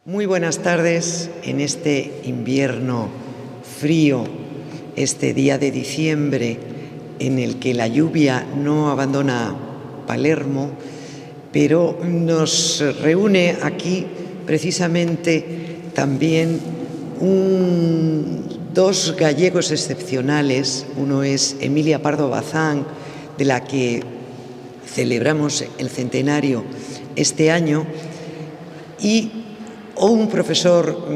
Muy buenas tardes en este invierno frío, este día de diciembre en el que la lluvia no abandona Palermo, pero nos reúne aquí precisamente también dos gallegos excepcionales. Uno es Emilia Pardo Bazán, de la que celebramos el centenario este año, y un profesor,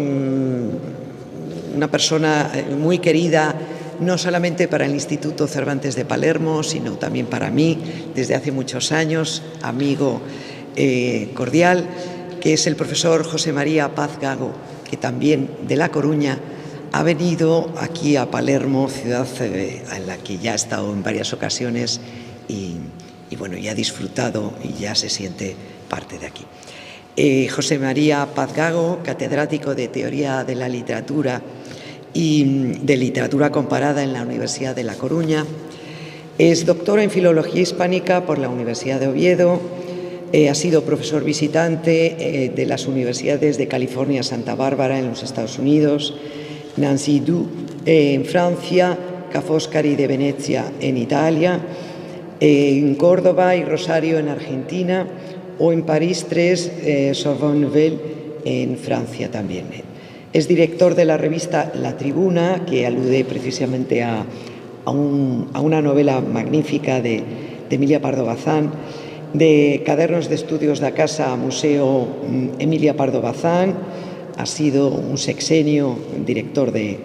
una persona muy querida, no solamente para el Instituto Cervantes de Palermo, sino también para mí, desde hace muchos años, amigo cordial, que es el profesor José María Paz Gago, que también de La Coruña ha venido aquí a Palermo, ciudad en la que ya ha estado en varias ocasiones y bueno, ya ha disfrutado y ya se siente parte de aquí. José María Paz Gago, catedrático de Teoría de la Literatura y de Literatura Comparada en la Universidad de La Coruña, es doctor en Filología Hispánica por la Universidad de Oviedo, ha sido profesor visitante de las universidades de California, Santa Bárbara en los Estados Unidos, Nancy Du en Francia, Ca' Foscari de Venecia en Italia, en Córdoba y Rosario en Argentina, o en París 3, Sorbonne Nouvelle en Francia también. Es director de la revista La Tribuna, que alude precisamente a una novela magnífica de Emilia Pardo Bazán, de Cadernos de Estudios da Casa Museo Emilia Pardo Bazán. Ha sido un sexenio director de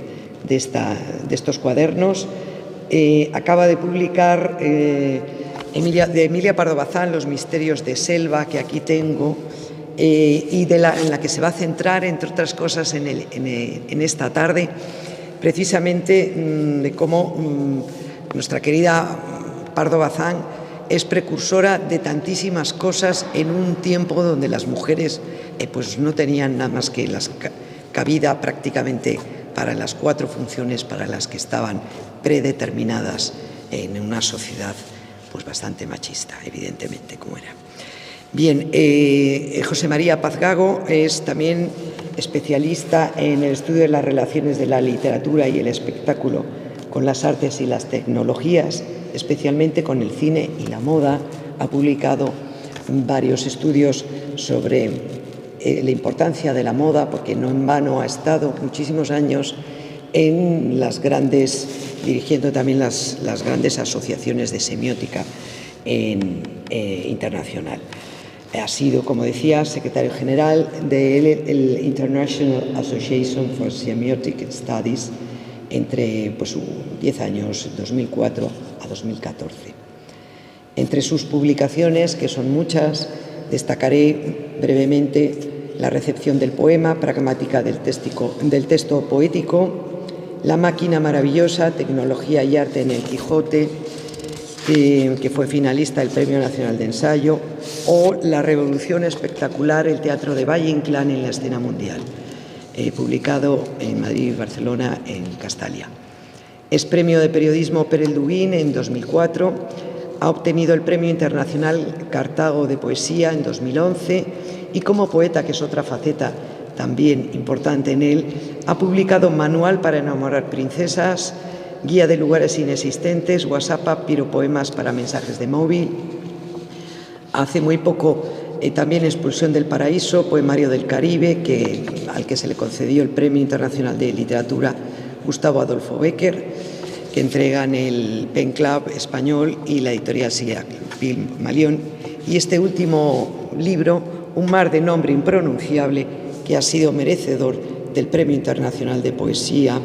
estos cuadernos. Acaba de publicar de Emilia Pardo Bazán, Los misterios de Selva, que aquí tengo, y en la que se va a centrar, entre otras cosas, en esta tarde, precisamente de cómo nuestra querida Pardo Bazán es precursora de tantísimas cosas en un tiempo donde las mujeres pues no tenían nada más que cabida prácticamente para las 4 funciones para las que estaban predeterminadas en una sociedad pues bastante machista, evidentemente, como era. Bien, José María Paz Gago es también especialista en el estudio de las relaciones de la literatura y el espectáculo con las artes y las tecnologías, especialmente con el cine y la moda. Ha publicado varios estudios sobre la importancia de la moda, porque no en vano ha estado muchísimos años en dirigiendo también las grandes asociaciones de semiótica internacional. Ha sido, como decía, secretario general del International Association for Semiotic Studies entre 10 años, 2004 a 2014. Entre sus publicaciones, que son muchas, destacaré brevemente La recepción del poema, pragmática del texto poético, La máquina maravillosa, tecnología y arte en el Quijote, que fue finalista del Premio Nacional de Ensayo, o La revolución espectacular, el teatro de Valle Inclán en la escena mundial, publicado en Madrid y Barcelona, en Castalia. Es premio de periodismo Pere Duin en 2004, ha obtenido el Premio Internacional Cartago de Poesía en 2011 y como poeta, que es otra faceta también importante en él, ha publicado Manual para enamorar princesas, Guía de lugares inexistentes, WhatsApp, piropoemas para mensajes de móvil. Hace muy poco también Expulsión del Paraíso, Poemario del Caribe, al que se le concedió el Premio Internacional de Literatura Gustavo Adolfo Bécquer, que entregan el Pen Club español y la editorial Pygmalion. Y este último libro, Un mar de nombre impronunciable, que ha sido merecedor del Premio Internacional de Poesía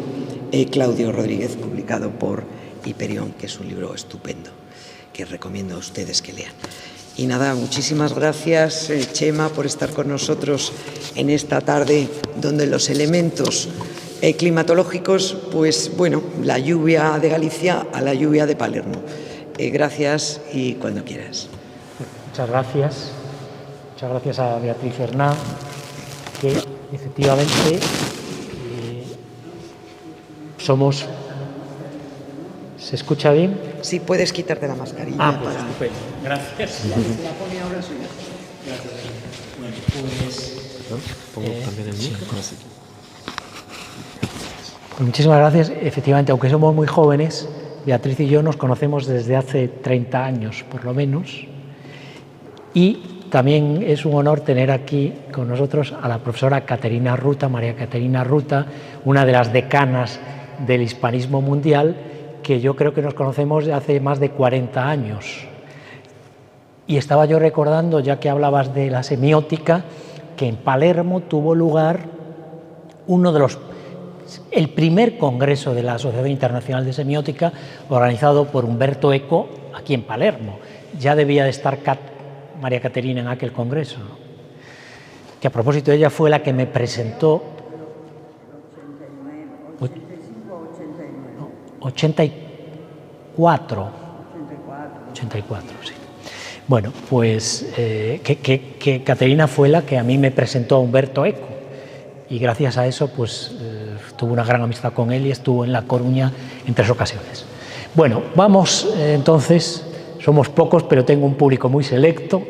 Claudio Rodríguez, publicado por Hiperión, que es un libro estupendo, que recomiendo a ustedes que lean. Y nada, muchísimas gracias, Chema, por estar con nosotros en esta tarde donde los elementos climatológicos, pues bueno, la lluvia de Galicia a la lluvia de Palermo. gracias y cuando quieras. Muchas gracias. Muchas gracias a Beatriz Hernán, que efectivamente somos... ¿Se escucha bien? Sí, puedes quitarte la mascarilla. Pues estupendo. Gracias. La pone ahora suya. Gracias. Bueno, pues... Pongo también el micro. Sí. Pues muchísimas gracias. Efectivamente, aunque somos muy jóvenes, Beatriz y yo nos conocemos desde hace 30 años, por lo menos. Y también es un honor tener aquí con nosotros a la profesora Caterina Ruta, María Caterina Ruta, una de las decanas del hispanismo mundial, que yo creo que nos conocemos de hace más de 40 años. Y estaba yo recordando, ya que hablabas de la semiótica, que en Palermo tuvo lugar el primer congreso de la Asociación Internacional de Semiótica, organizado por Umberto Eco, aquí en Palermo. Ya debía de estar María Caterina en aquel congreso, ¿no? Que a propósito ella fue la que me presentó... 84, sí. Bueno, pues que Caterina fue la que a mí me presentó a Umberto Eco, y gracias a eso pues tuve una gran amistad con él y estuvo en La Coruña en 3 ocasiones. Bueno, vamos entonces, somos pocos pero tengo un público muy selecto,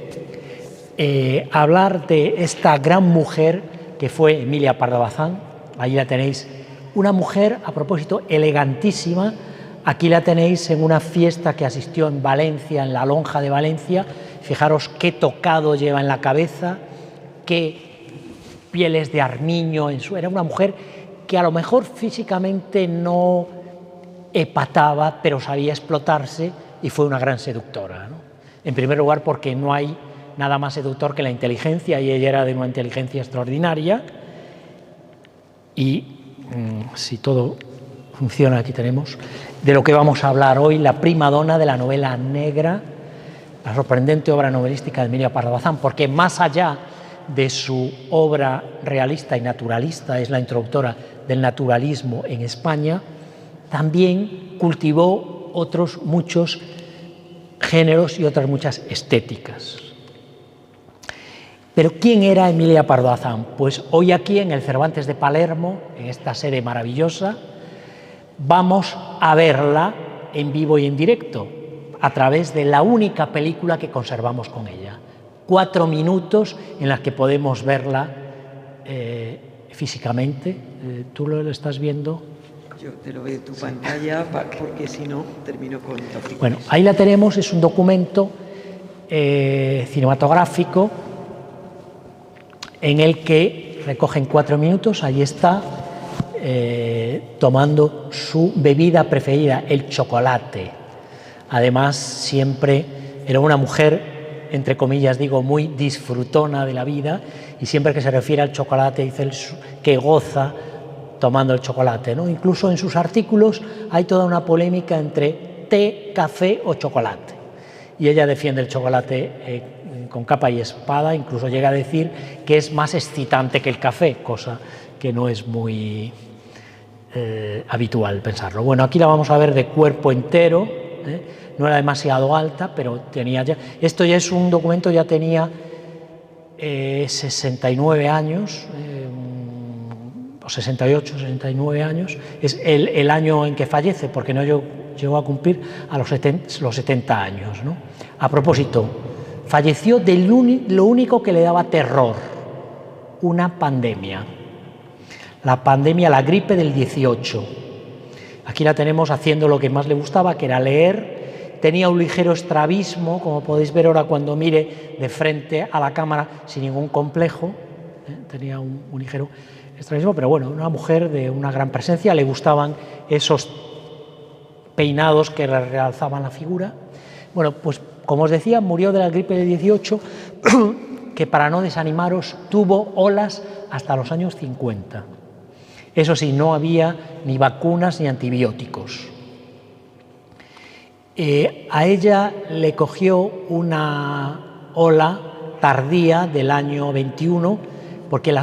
a hablar de esta gran mujer que fue Emilia Pardo Bazán. Ahí la tenéis, una mujer, a propósito, elegantísima. Aquí la tenéis en una fiesta que asistió en Valencia, en la Lonja de Valencia. Fijaros qué tocado lleva en la cabeza, qué pieles de armiño en su... Era una mujer que a lo mejor físicamente no epataba, pero sabía explotarse y fue una gran seductora, ¿no? En primer lugar porque no hay nada más seductor que la inteligencia, y ella era de una inteligencia extraordinaria. Y si todo funciona, aquí tenemos de lo que vamos a hablar hoy, la prima donna de la novela negra, la sorprendente obra novelística de Emilia Pardo Bazán, porque más allá de su obra realista y naturalista, es la introductora del naturalismo en España, también cultivó otros muchos géneros y otras muchas estéticas. Pero ¿quién era Emilia Pardo Bazán? Pues hoy aquí en el Cervantes de Palermo, en esta sede maravillosa, vamos a verla en vivo y en directo a través de la única película que conservamos con ella. 4 minutos en las que podemos verla físicamente. ¿Tú lo estás viendo? Yo te lo veo en tu pantalla, porque si no termino con tópicos. Bueno, ahí la tenemos, es un documento cinematográfico en el que recogen 4 minutos, ahí está, tomando su bebida preferida, el chocolate. Además, siempre era una mujer, entre comillas digo, muy disfrutona de la vida, y siempre que se refiere al chocolate dice que goza tomando el chocolate, ¿no? Incluso en sus artículos hay toda una polémica entre té, café o chocolate. Y ella defiende el chocolate con capa y espada, incluso llega a decir que es más excitante que el café, cosa que no es muy habitual pensarlo. Bueno, aquí la vamos a ver de cuerpo entero, no era demasiado alta, pero tenía ya... Esto ya es un documento, ya tenía 69 años, o 68, 69 años, es el año en que fallece, porque no llegó a cumplir a los 70 años, ¿no? A propósito, falleció de lo único que le daba terror, una pandemia. La pandemia, la gripe del 18. Aquí la tenemos haciendo lo que más le gustaba, que era leer. Tenía un ligero estrabismo, como podéis ver ahora cuando mire de frente a la cámara, sin ningún complejo. Tenía un ligero estrabismo, pero bueno, una mujer de una gran presencia. Le gustaban esos peinados que le realzaban la figura. Bueno, pues como os decía, murió de la gripe del 18, que para no desanimaros tuvo olas hasta los años 50. Eso sí, no había ni vacunas ni antibióticos. A ella le cogió una ola tardía del año 21, porque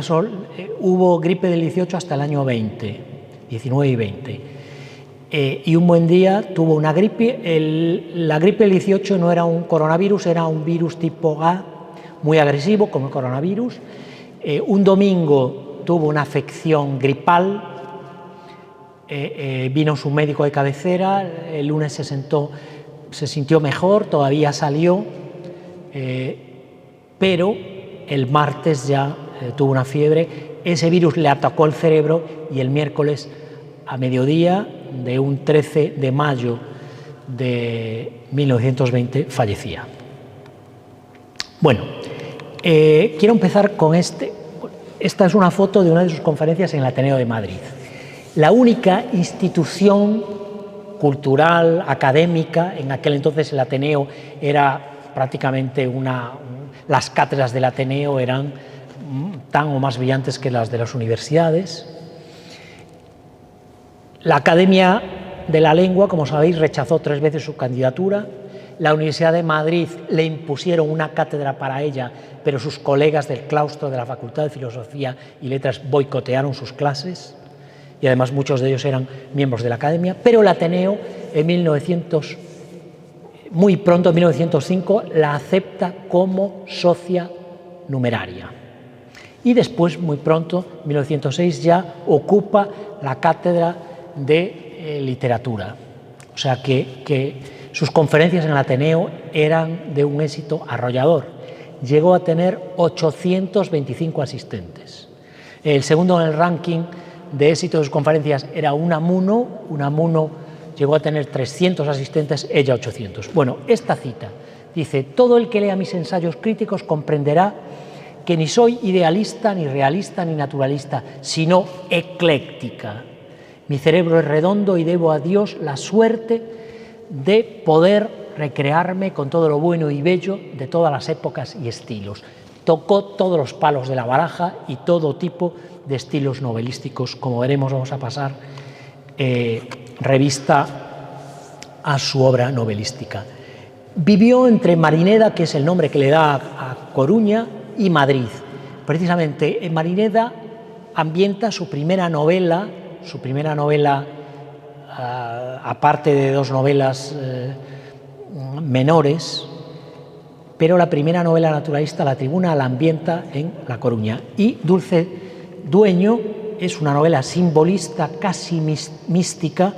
hubo gripe del 18 hasta el año 20, 19 y 20. y un buen día tuvo una gripe. La gripe del 18 no era un coronavirus, era un virus tipo A, muy agresivo como el coronavirus. Un domingo tuvo una afección gripal, vino su médico de cabecera, el lunes se sintió mejor, todavía salió, pero el martes ya tuvo una fiebre. Ese virus le atacó el cerebro y el miércoles a mediodía de un 13 de mayo de 1920 fallecía. Bueno, quiero empezar con esta es una foto de una de sus conferencias en el Ateneo de Madrid. La única institución cultural, académica, en aquel entonces el Ateneo era prácticamente las cátedras del Ateneo eran tan o más brillantes que las de las universidades. La Academia de la Lengua, como sabéis, rechazó 3 veces su candidatura. La Universidad de Madrid le impusieron una cátedra para ella, pero sus colegas del claustro de la Facultad de Filosofía y Letras boicotearon sus clases, y además muchos de ellos eran miembros de la Academia. Pero el Ateneo, muy pronto, en 1905, la acepta como socia numeraria. Y después, muy pronto, en 1906, ya ocupa la cátedra de literatura. O sea que sus conferencias en el Ateneo eran de un éxito arrollador. Llegó a tener 825 asistentes. El segundo en el ranking de éxito de sus conferencias era Unamuno. Unamuno llegó a tener 300 asistentes, ella 800. Bueno, esta cita dice: todo el que lea mis ensayos críticos comprenderá que ni soy idealista, ni realista, ni naturalista, sino ecléctica. Mi cerebro es redondo y debo a Dios la suerte de poder recrearme con todo lo bueno y bello de todas las épocas y estilos. Tocó todos los palos de la baraja y todo tipo de estilos novelísticos. Como veremos, vamos a pasar revista a su obra novelística. Vivió entre Marineda, que es el nombre que le da a Coruña, y Madrid. Precisamente en Marineda ambienta su primera novela, aparte de 2 novelas menores, pero la primera novela naturalista, La Tribuna, la ambienta en La Coruña. Y Dulce Dueño es una novela simbolista, casi mística,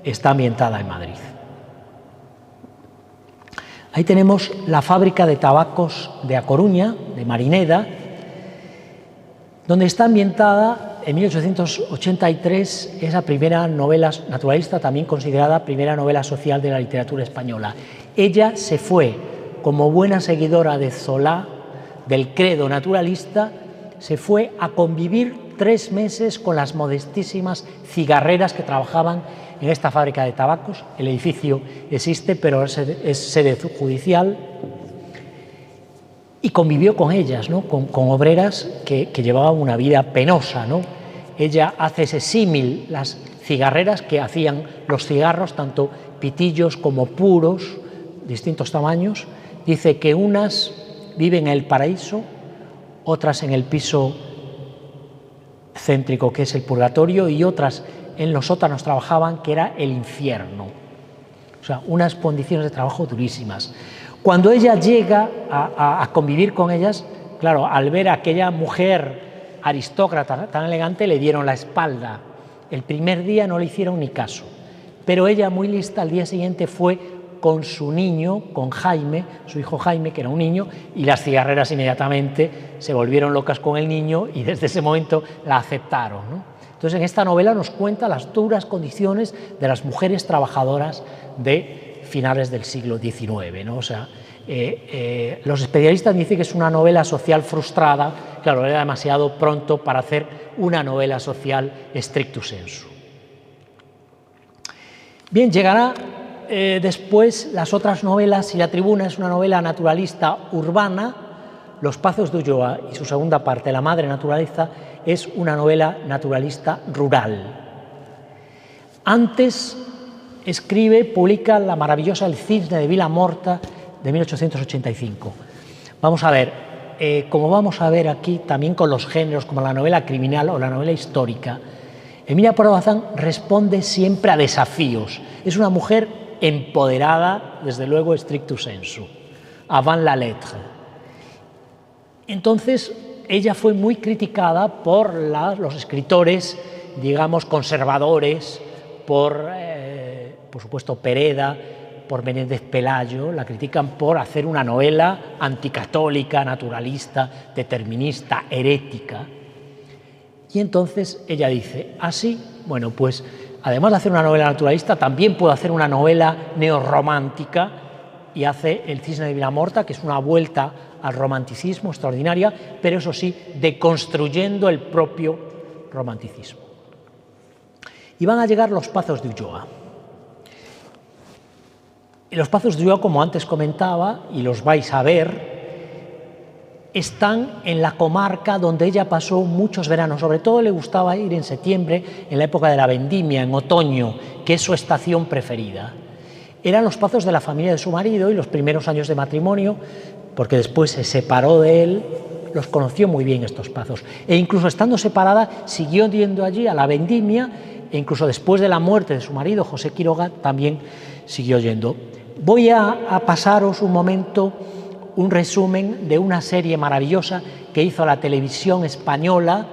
está ambientada en Madrid. Ahí tenemos la fábrica de tabacos de A Coruña, de Marineda, donde está ambientada en 1883 esa primera novela naturalista, también considerada primera novela social de la literatura española. Ella se fue, como buena seguidora de Zola, del credo naturalista, se fue a convivir 3 meses con las modestísimas cigarreras que trabajaban en esta fábrica de tabacos. El edificio existe, pero es sede judicial. Y convivió con ellas, ¿no? con obreras que llevaban una vida penosa, ¿no? Ella hace ese símil, las cigarreras que hacían los cigarros, tanto pitillos como puros, distintos tamaños. Dice que unas viven en el paraíso, otras en el piso céntrico, que es el purgatorio, y otras en los sótanos trabajaban, que era el infierno. O sea, unas condiciones de trabajo durísimas. Cuando ella llega a convivir con ellas, claro, al ver a aquella mujer aristócrata tan elegante, le dieron la espalda. El primer día no le hicieron ni caso, pero ella, muy lista, al día siguiente fue con su niño, con Jaime, su hijo Jaime, que era un niño, y las cigarreras inmediatamente se volvieron locas con el niño y desde ese momento la aceptaron, ¿no? Entonces, en esta novela nos cuenta las duras condiciones de las mujeres trabajadoras de finales del siglo XIX, ¿no? O sea, los especialistas dicen que es una novela social frustrada. Claro, era demasiado pronto para hacer una novela social stricto sensu. Bien, llegará después las otras novelas. Y La Tribuna es una novela naturalista urbana, Los Pazos de Ulloa y su segunda parte, La Madre Naturaleza, es una novela naturalista rural. Antes publica la maravillosa El Cisne de Vilamorta de 1885. Vamos a ver, como vamos a ver aquí, también con los géneros como la novela criminal o la novela histórica, Emilia Pardo Bazán responde siempre a desafíos. Es una mujer empoderada, desde luego, stricto sensu, avant la lettre. Entonces, ella fue muy criticada por los escritores, digamos, conservadores, por supuesto, Pereda, por Menéndez Pelayo. La critican por hacer una novela anticatólica, naturalista, determinista, herética. Y entonces ella dice, así, bueno, pues además de hacer una novela naturalista, también puedo hacer una novela neorromántica, y hace El cisne de Vilamorta, que es una vuelta al romanticismo extraordinaria, pero eso sí, deconstruyendo el propio romanticismo. Y van a llegar Los Pazos de Ulloa. Los Pazos de Ulloa, como antes comentaba, y los vais a ver, están en la comarca donde ella pasó muchos veranos. Sobre todo le gustaba ir en septiembre, en la época de la vendimia, en otoño, que es su estación preferida. Eran los Pazos de la familia de su marido, y los primeros años de matrimonio, porque después se separó de él, los conoció muy bien estos Pazos. E incluso estando separada, siguió yendo allí a la vendimia, e incluso después de la muerte de su marido, José Quiroga, también siguió yendo. Voy a pasaros un momento un resumen de una serie maravillosa que hizo la televisión española,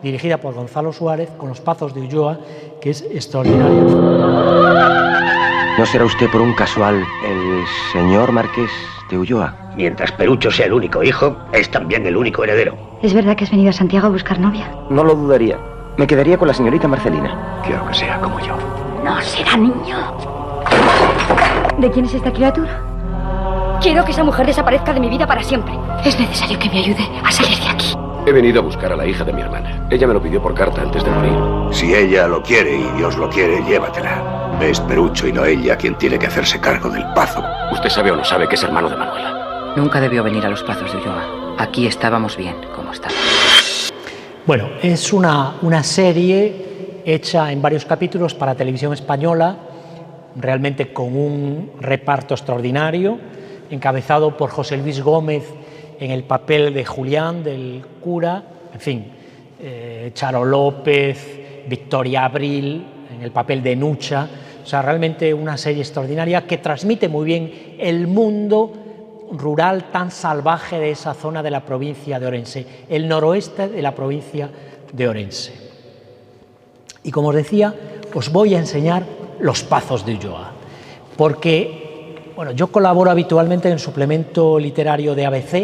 dirigida por Gonzalo Suárez, con Los Pazos de Ulloa, que es extraordinaria. ¿No será usted por un casual el señor Marqués de Ulloa? Mientras Perucho sea el único hijo, es también el único heredero. ¿Es verdad que has venido a Santiago a buscar novia? No lo dudaría. Me quedaría con la señorita Marcelina. Quiero que sea como yo. No será niño. ¿De quién es esta criatura? Quiero que esa mujer desaparezca de mi vida para siempre. Es necesario que me ayude a salir de aquí. He venido a buscar a la hija de mi hermana. Ella me lo pidió por carta antes de morir. Si ella lo quiere y Dios lo quiere, llévatela. Es Perucho y no ella quien tiene que hacerse cargo del Pazo. ¿Usted sabe o no sabe que es hermano de Manuela? Nunca debió venir a Los Pazos de Ulloa. Aquí estábamos bien, como estábamos. Bueno, es una serie hecha en varios capítulos para Televisión Española, realmente con un reparto extraordinario, encabezado por José Luis Gómez en el papel de Julián, del cura, en fin, Charo López, Victoria Abril en el papel de Nucha. O sea, realmente una serie extraordinaria que transmite muy bien el mundo rural tan salvaje de esa zona de la provincia de Orense, el noroeste de la provincia de Orense. Y como os decía, os voy a enseñar Los Pazos de Ulloa, porque bueno, yo colaboro habitualmente en el suplemento literario de ABC,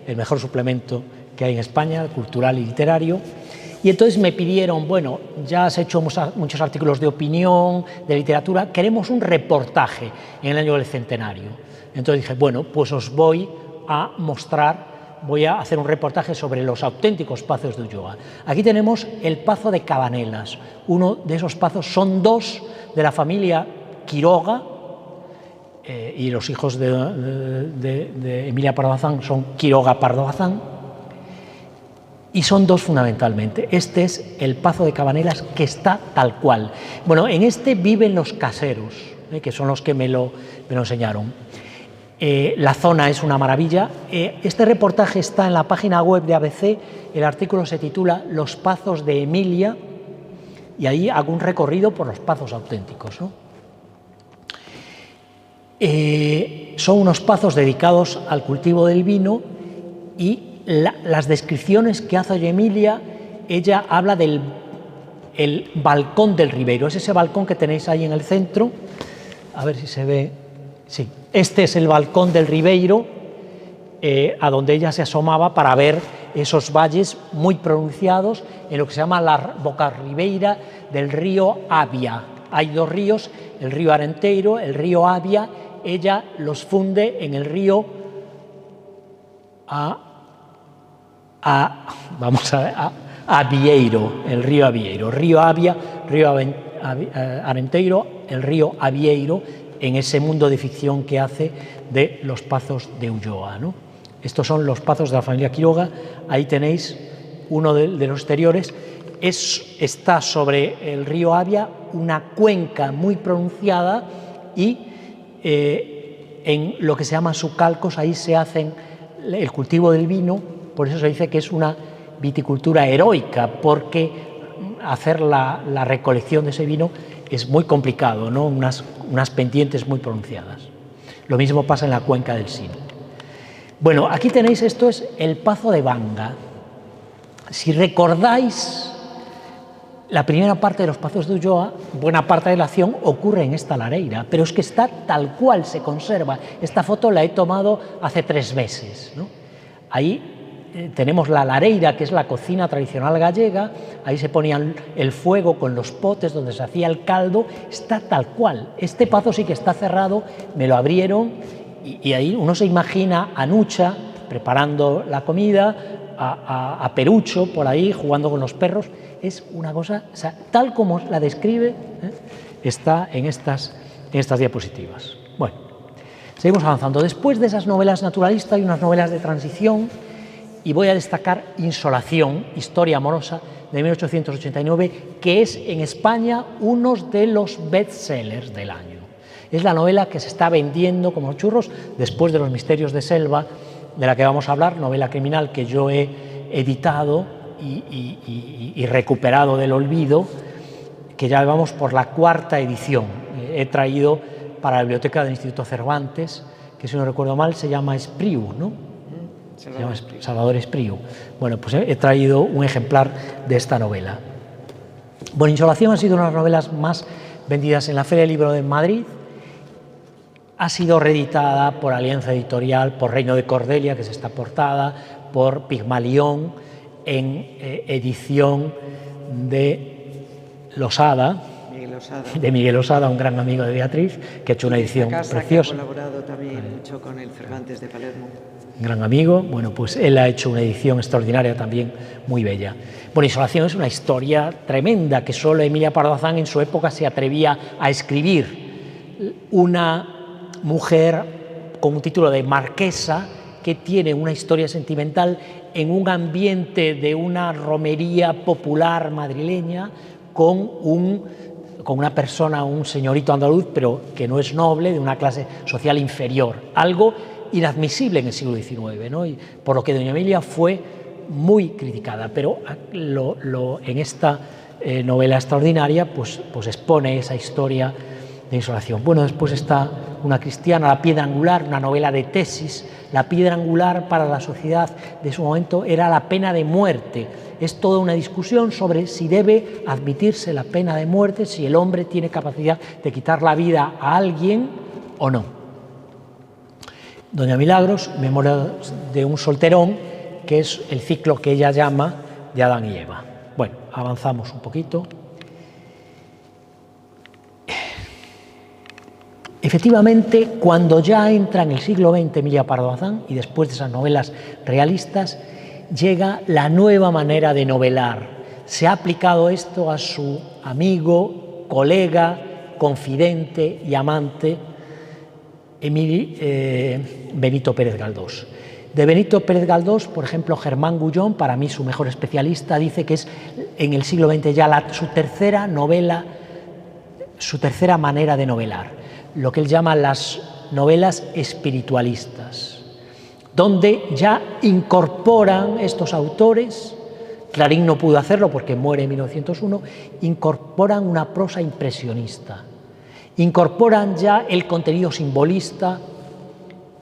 el mejor suplemento que hay en España, cultural y literario, y entonces me pidieron, bueno, ya has hecho muchos artículos de opinión, de literatura, queremos un reportaje en el año del centenario. Entonces dije, bueno, pues os voy a mostrar, voy a hacer un reportaje sobre los auténticos pazos de Ulloa. Aquí tenemos el Pazo de Cabanelas. Uno de esos pazos, son dos de la familia Quiroga, y los hijos de Emilia Pardo Bazán son Quiroga Pardo Bazán, y son dos fundamentalmente. Este es el Pazo de Cabanelas, que está tal cual. Bueno, en este viven los caseros, que son los que me lo enseñaron. La zona es una maravilla. Este reportaje está en la página web de ABC. El artículo se titula Los Pazos de Emilia, y ahí hago un recorrido por los pazos auténticos, ¿no? Son unos pazos dedicados al cultivo del vino, y las descripciones que hace Emilia, ella habla del balcón del Ribeiro. Es ese balcón que tenéis ahí en el centro, a ver si se ve. Sí, este es el balcón del Ribeiro, a donde ella se asomaba para ver esos valles muy pronunciados en lo que se llama la boca ribeira del río Avia. Hay dos ríos, el río Arenteiro, el río Avia. Ella los funde en el río Avieiro, el río Avieiro, río Avia, río Arenteiro, el río Avieiro, en ese mundo de ficción que hace de los pazos de Ulloa, ¿no? Estos son los pazos de la familia Quiroga. Ahí tenéis uno de los exteriores. Está sobre el río Avia, una cuenca muy pronunciada, y en lo que se llama sucalcos, ahí se hacen el cultivo del vino. Por eso se dice que es una viticultura heroica, porque hacer la recolección de ese vino es muy complicado, ¿no? Unas pendientes muy pronunciadas. Lo mismo pasa en la cuenca del Sil. Bueno, aquí tenéis, esto es el Pazo de Banga. Si recordáis, la primera parte de los Pazos de Ulloa, buena parte de la acción ocurre en esta lareira, pero es que está tal cual, se conserva. Esta foto la he tomado hace 3 meses, ¿no? Ahí tenemos la lareira, que es la cocina tradicional gallega, ahí se ponían el fuego con los potes donde se hacía el caldo, está tal cual. Este pazo sí que está cerrado, me lo abrieron y ahí uno se imagina a Nucha preparando la comida, a Perucho por ahí jugando con los perros. Es una cosa, o sea, tal como la describe, está en estas diapositivas. Bueno, seguimos avanzando. Después de esas novelas naturalistas hay unas novelas de transición, y voy a destacar Insolación, historia amorosa, de 1889, que es en España uno de los bestsellers del año. Es la novela que se está vendiendo como churros después de Los misterios de Selva, de la que vamos a hablar, novela criminal que yo he editado y recuperado del olvido, que ya vamos por la 4ª edición. He traído para la biblioteca del Instituto Cervantes, que si no recuerdo mal se llama Espriu, ¿no? Salvador Espriu. Bueno, pues he traído un ejemplar de esta novela. Bueno, Insolación ha sido una de las novelas más vendidas en la Feria del Libro de Madrid. Ha sido reeditada por Alianza Editorial, por Reino de Cordelia, que es esta portada, por Pigmalión, en edición de Losada, de Miguel Osada, un gran amigo de Beatriz, que ha hecho una edición preciosa. Que ha colaborado también mucho con el Cervantes de Palermo. Gran amigo, bueno, pues él ha hecho una edición extraordinaria también, muy bella. Bueno, Insolación es una historia tremenda que solo Emilia Pardo Bazán en su época se atrevía a escribir. Una mujer con un título de marquesa que tiene una historia sentimental en un ambiente de una romería popular madrileña con una persona, un señorito andaluz, pero que no es noble, de una clase social inferior. Algo inadmisible en el siglo XIX, ¿no? Y por lo que doña Emilia fue muy criticada, pero en esta novela extraordinaria pues expone esa historia de Insolación. Bueno, después está Una cristiana, La piedra angular, una novela de tesis. La piedra angular para la sociedad de su momento era la pena de muerte. Es toda una discusión sobre si debe admitirse la pena de muerte, si el hombre tiene capacidad de quitar la vida a alguien o no. Doña Milagros, Memorias de un solterón, que es el ciclo que ella llama de Adán y Eva. Bueno, avanzamos un poquito. Efectivamente, cuando ya entra en el siglo XX Emilia Pardo Bazán, y después de esas novelas realistas, llega la nueva manera de novelar. Se ha aplicado esto a su amigo, colega, confidente y amante, Benito Pérez Galdós. De Benito Pérez Galdós, por ejemplo, Germán Gullón, para mí su mejor especialista, dice que es en el siglo XX ya su tercera novela, su tercera manera de novelar, lo que él llama las novelas espiritualistas, donde ya incorporan estos autores, Clarín no pudo hacerlo porque muere en 1901, incorporan una prosa impresionista, incorporan ya el contenido simbolista,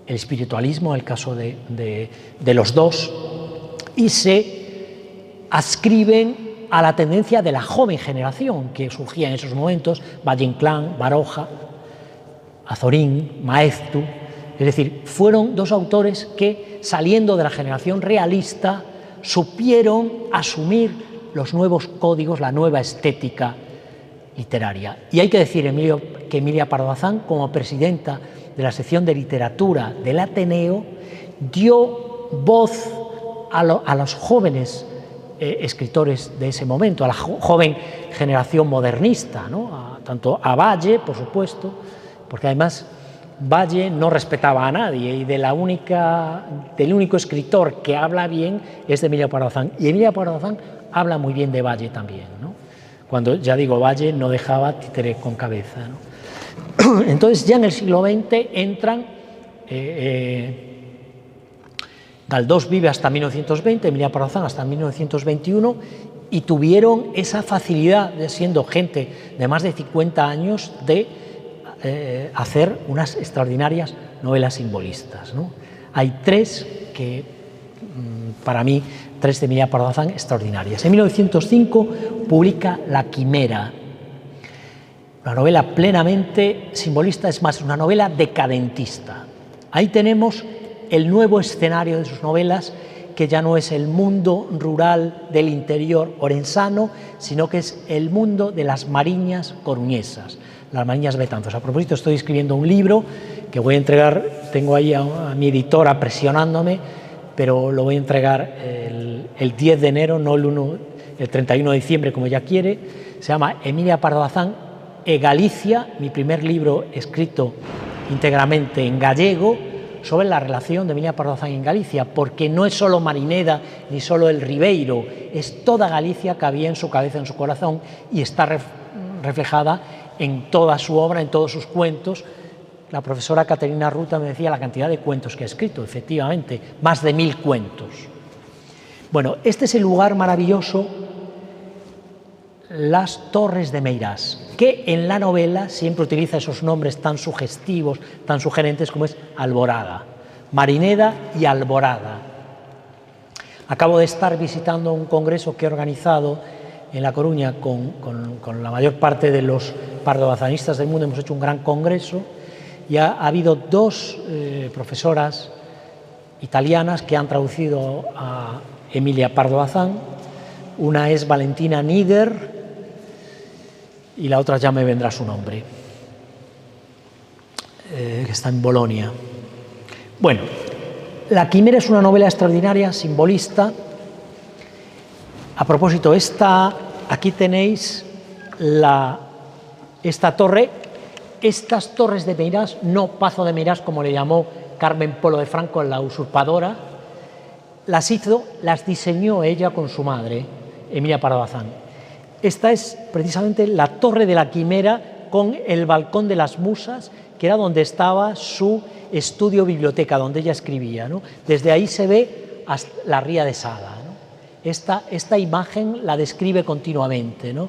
el espiritualismo, en el caso de los dos, y se adscriben a la tendencia de la joven generación que surgía en esos momentos, Valle Inclán, Baroja, Azorín, Maeztu. Es decir, fueron dos autores que, saliendo de la generación realista, supieron asumir los nuevos códigos, la nueva estética literaria. Y hay que decir que Emilia Pardo Bazán, como presidenta de la sección de literatura del Ateneo, dio voz a los jóvenes escritores de ese momento, a la joven generación modernista, ¿no? Tanto a Valle, por supuesto, porque además Valle no respetaba a nadie y del único escritor que habla bien es de Emilia Pardo Bazán. Y Emilia Pardo Bazán habla muy bien de Valle también, ¿no? Cuando, ya digo, Valle no dejaba títere con cabeza, ¿no? Entonces, ya en el siglo XX entran... Galdós vive hasta 1920, Emilia Pardo Bazán hasta 1921, y tuvieron esa facilidad, de siendo gente de más de 50 años, de hacer unas extraordinarias novelas simbolistas, ¿no? Hay tres que, para mí, tres de Emilia Pardo Bazán extraordinarias. En 1905 publica La Quimera, una novela plenamente simbolista, es más, una novela decadentista. Ahí tenemos el nuevo escenario de sus novelas, que ya no es el mundo rural del interior orensano, sino que es el mundo de las mariñas coruñesas, las mariñas Betanzos. A propósito, estoy escribiendo un libro que voy a entregar, tengo ahí a mi editora presionándome, pero lo voy a entregar el 10 de enero, no el 31 de diciembre como ella quiere. Se llama Emilia Pardo Bazán e Galicia, mi primer libro escrito íntegramente en gallego, sobre la relación de Emilia Pardo Bazán en Galicia, porque no es solo Marineda ni solo el Ribeiro, es toda Galicia que había en su cabeza, en su corazón, y está reflejada en toda su obra, en todos sus cuentos. La profesora Caterina Ruta me decía la cantidad de cuentos que ha escrito, efectivamente, más de 1000 cuentos. Bueno, este es el lugar maravilloso, las Torres de Meirás, que en la novela siempre utiliza esos nombres tan sugestivos, tan sugerentes como es Alborada, Marineda y Alborada. Acabo de estar visitando un congreso que he organizado en La Coruña con la mayor parte de los pardobazanistas del mundo. Hemos hecho un gran congreso y ha habido dos profesoras italianas que han traducido a Emilia Pardo Bazán. Una es Valentina Nieder y la otra ya me vendrá su nombre, que está en Bolonia. Bueno, La Quimera es una novela extraordinaria, simbolista. A propósito, aquí tenéis esta torre, estas Torres de Meirás, no Pazo de Meirás como le llamó Carmen Polo de Franco, la usurpadora, las diseñó ella con su madre, Emilia Pardo Bazán. Esta es precisamente la Torre de la Quimera con el balcón de las Musas, que era donde estaba su estudio-biblioteca, donde ella escribía, ¿no? Desde ahí se ve hasta la ría de Sada, ¿no? Esta imagen la describe continuamente, ¿no?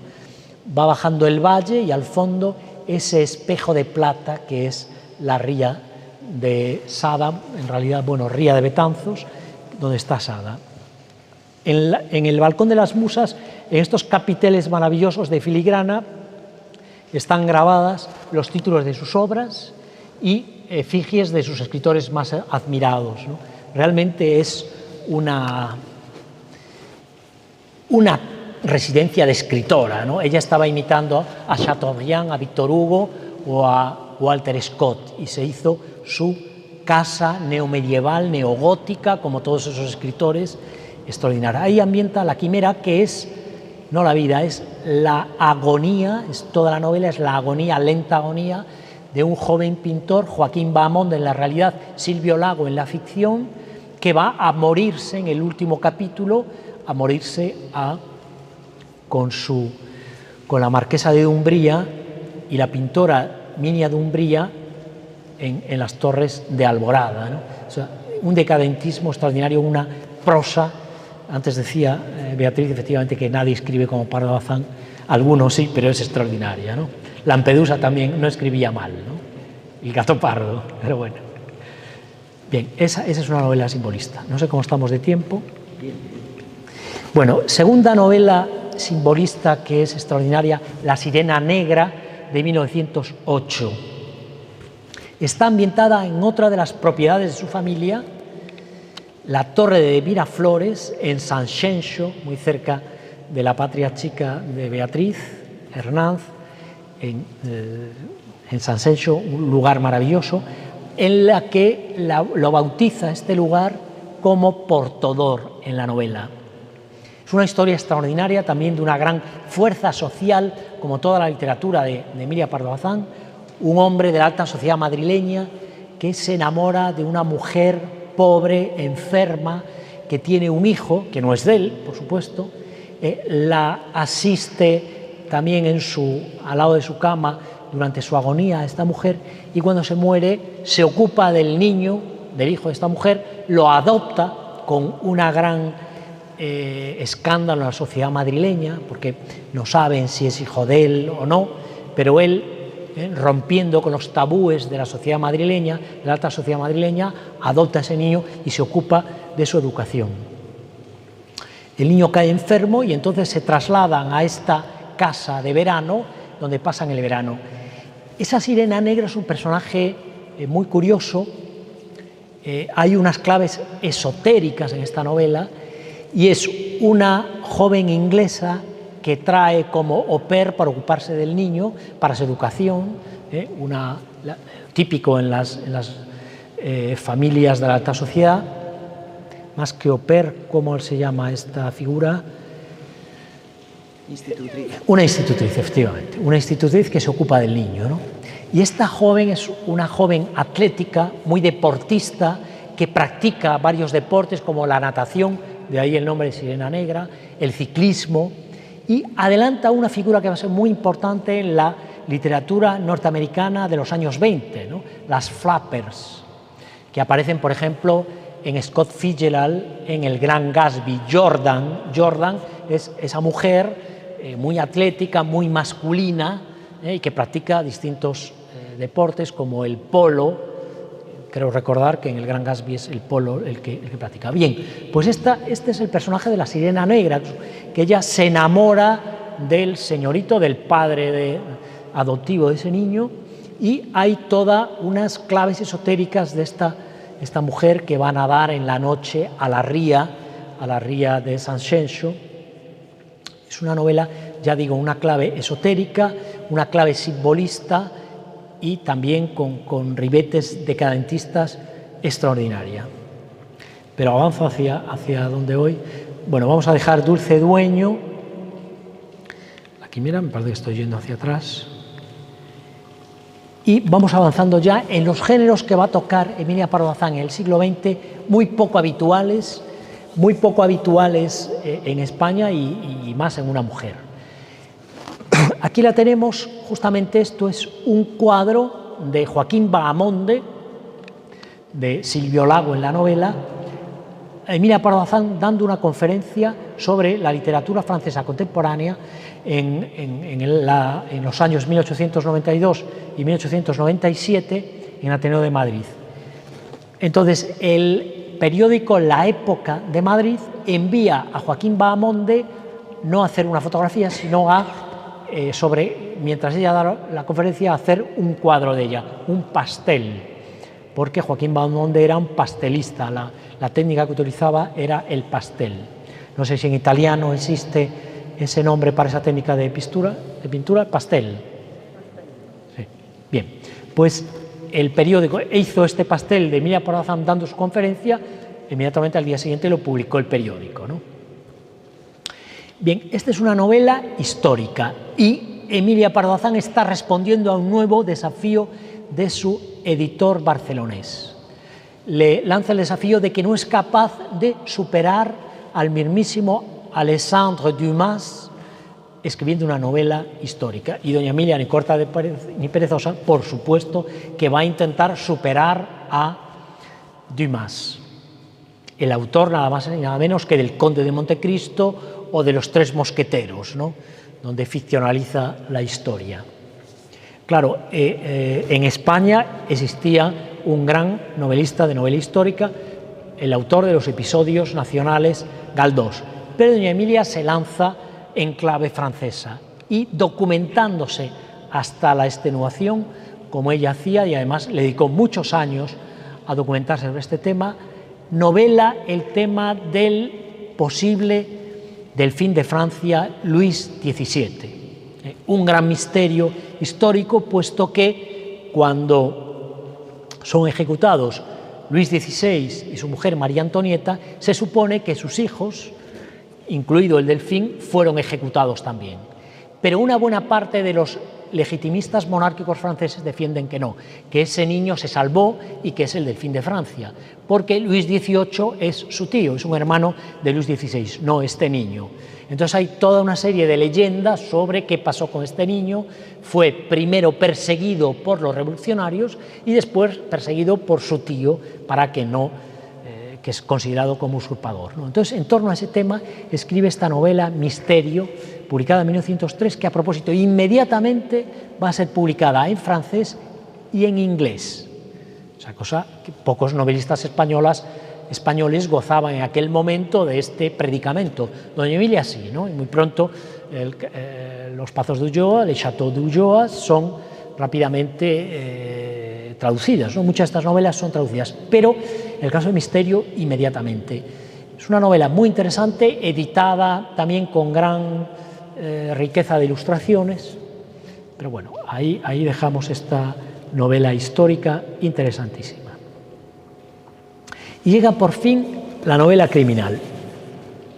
Va bajando el valle y al fondo ese espejo de plata que es la ría de Sada, en realidad, bueno, ría de Betanzos, donde está Sada. En el balcón de las Musas, en estos capiteles maravillosos de filigrana, están grabadas los títulos de sus obras y efigies de sus escritores más admirados, ¿no? Realmente es una residencia de escritora, ¿no? Ella estaba imitando a Chateaubriand, a Víctor Hugo o a Walter Scott, y se hizo su casa neomedieval, neogótica, como todos esos escritores, extraordinaria. Ahí ambienta La Quimera, que es no la vida, es la agonía, toda la novela es la agonía, lenta agonía de un joven pintor, Joaquín Bahamonde en la realidad, Silvio Lago en la ficción, que va a morirse en el último capítulo, a morirse con la marquesa de Umbría y la pintora Minia de Umbría en las Torres de Alborada, ¿no? O sea, un decadentismo extraordinario, una prosa. Antes decía Beatriz, efectivamente, que nadie escribe como Pardo Bazán. Algunos sí, pero es extraordinaria, ¿no? Lampedusa también no escribía mal, ¿no? El gato pardo, pero bueno. Bien, esa es una novela simbolista. No sé cómo estamos de tiempo. Bueno, segunda novela simbolista que es extraordinaria, La Sirena Negra, de 1908. Está ambientada en otra de las propiedades de su familia, la Torre de Miraflores, en Sanxenxo, muy cerca de la patria chica de Beatriz Hernández, en Sanxenxo, un lugar maravilloso, en la que lo bautiza este lugar como Portodor en la novela. Es una historia extraordinaria, también de una gran fuerza social, como toda la literatura de Emilia Pardo Bazán, un hombre de la alta sociedad madrileña que se enamora de una mujer pobre, enferma, que tiene un hijo, que no es de él, por supuesto, la asiste también al lado de su cama durante su agonía a esta mujer, y cuando se muere se ocupa del niño, del hijo de esta mujer, lo adopta con una gran escándalo en la sociedad madrileña, porque no saben si es hijo de él o no, pero él, rompiendo con los tabúes de la sociedad madrileña, de la alta sociedad madrileña, adopta a ese niño y se ocupa de su educación. El niño cae enfermo y entonces se trasladan a esta casa de verano, donde pasan el verano. Esa sirena negra es un personaje muy curioso. Hay unas claves esotéricas en esta novela, y es una joven inglesa que trae como au pair para ocuparse del niño, para su educación, típico en las familias de la alta sociedad. Más que au pair, ¿cómo se llama esta figura? Institutriz. Una institutriz, efectivamente, una institutriz que se ocupa del niño, ¿no? Y esta joven es una joven atlética, muy deportista, que practica varios deportes como la natación, de ahí el nombre de Sirena Negra, el ciclismo, y adelanta una figura que va a ser muy importante en la literatura norteamericana de los años 20, ¿no? Las flappers, que aparecen, por ejemplo, en Scott Fitzgerald, en El Gran Gatsby. Jordan es esa mujer muy atlética, muy masculina, y que practica distintos deportes como el polo. Creo recordar que en El Gran Gatsby es el polo el que practica. Bien, pues este es el personaje de la Sirena Negra, que ella se enamora del señorito, del padre adoptivo de ese niño, y hay todas unas claves esotéricas de esta mujer que va a nadar en la noche a la ría de San Xenxo. Es una novela, ya digo, una clave esotérica, una clave simbolista, y también con ribetes decadentistas extraordinaria. Pero avanzo hacia donde voy. Bueno, vamos a dejar Dulce Dueño. La quimera, me parece que estoy yendo hacia atrás. Y vamos avanzando ya en los géneros que va a tocar Emilia Pardo Bazán en el siglo XX, muy poco habituales en España y más en una mujer. Aquí la tenemos, justamente esto es un cuadro de Joaquín Bahamonde, de Silvio Lago en la novela, Emilia Pardo Bazán dando una conferencia sobre la literatura francesa contemporánea en los años 1892 y 1897 en Ateneo de Madrid. Entonces, el periódico La Época de Madrid envía a Joaquín Bahamonde no a hacer una fotografía, sino mientras ella da la conferencia, a hacer un cuadro de ella, un pastel, porque Joaquín Bahamonde era un pastelista, la técnica que utilizaba era el pastel. No sé si en italiano existe ese nombre para esa técnica de pintura, pastel. Sí. Bien, pues el periódico hizo este pastel de Emilia Pardo Bazán dando su conferencia, inmediatamente al día siguiente lo publicó el periódico, ¿no? Bien, esta es una novela histórica y Emilia Pardo Bazán está respondiendo a un nuevo desafío de su editor barcelonés. Le lanza el desafío de que no es capaz de superar al mismísimo Alexandre Dumas escribiendo una novela histórica. Y doña Emilia, ni corta ni perezosa, por supuesto que va a intentar superar a Dumas, el autor nada más y nada menos que del Conde de Montecristo o de Los Tres Mosqueteros, ¿no? Donde ficcionaliza la historia. Claro, en España existía un gran novelista de novela histórica, el autor de los episodios nacionales, Galdós. Pero doña Emilia se lanza en clave francesa y, documentándose hasta la extenuación, como ella hacía, y además le dedicó muchos años a documentarse sobre este tema, novela el tema del posible delfín de Francia, Luis XVII. Un gran misterio histórico, puesto que cuando son ejecutados Luis XVI y su mujer María Antonieta, se supone que sus hijos, incluido el delfín, fueron ejecutados también. Pero una buena parte de los legitimistas monárquicos franceses defienden que no, que ese niño se salvó y que es el delfín de Francia, porque Luis XVIII es su tío, es un hermano de Luis XVI, no este niño. Entonces hay toda una serie de leyendas sobre qué pasó con este niño. Fue primero perseguido por los revolucionarios y después perseguido por su tío para que no que es considerado como usurpador, ¿no? Entonces, en torno a ese tema, escribe esta novela Misterio, publicada en 1903, que a propósito inmediatamente va a ser publicada en francés y en inglés. O sea, cosa que pocos novelistas españoles gozaban en aquel momento de este predicamento. Doña Emilia sí, ¿no? Y muy pronto Los Pazos de Ulloa, Le Château de Ulloa, son rápidamente traducidas, ¿no? Muchas de estas novelas son traducidas, pero en el caso de Misterio, inmediatamente. Es una novela muy interesante, editada también con gran riqueza de ilustraciones, pero bueno, ahí dejamos esta novela histórica interesantísima. Y llega por fin la novela criminal.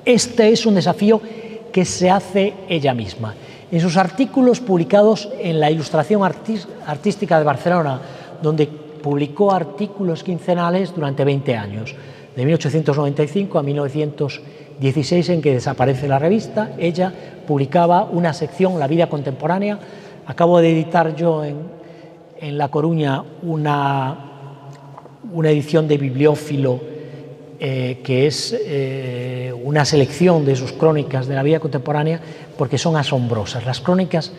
Este es un desafío que se hace ella misma. En sus artículos publicados en la Ilustración Artística de Barcelona, donde publicó artículos quincenales durante 20 años, de 1895 a 1916, en que desaparece la revista, ella publicaba una sección, La vida contemporánea. Acabo de editar yo en La Coruña una edición de Bibliófilo, que es una selección de sus crónicas de la vida contemporánea, porque son asombrosas. Las crónicas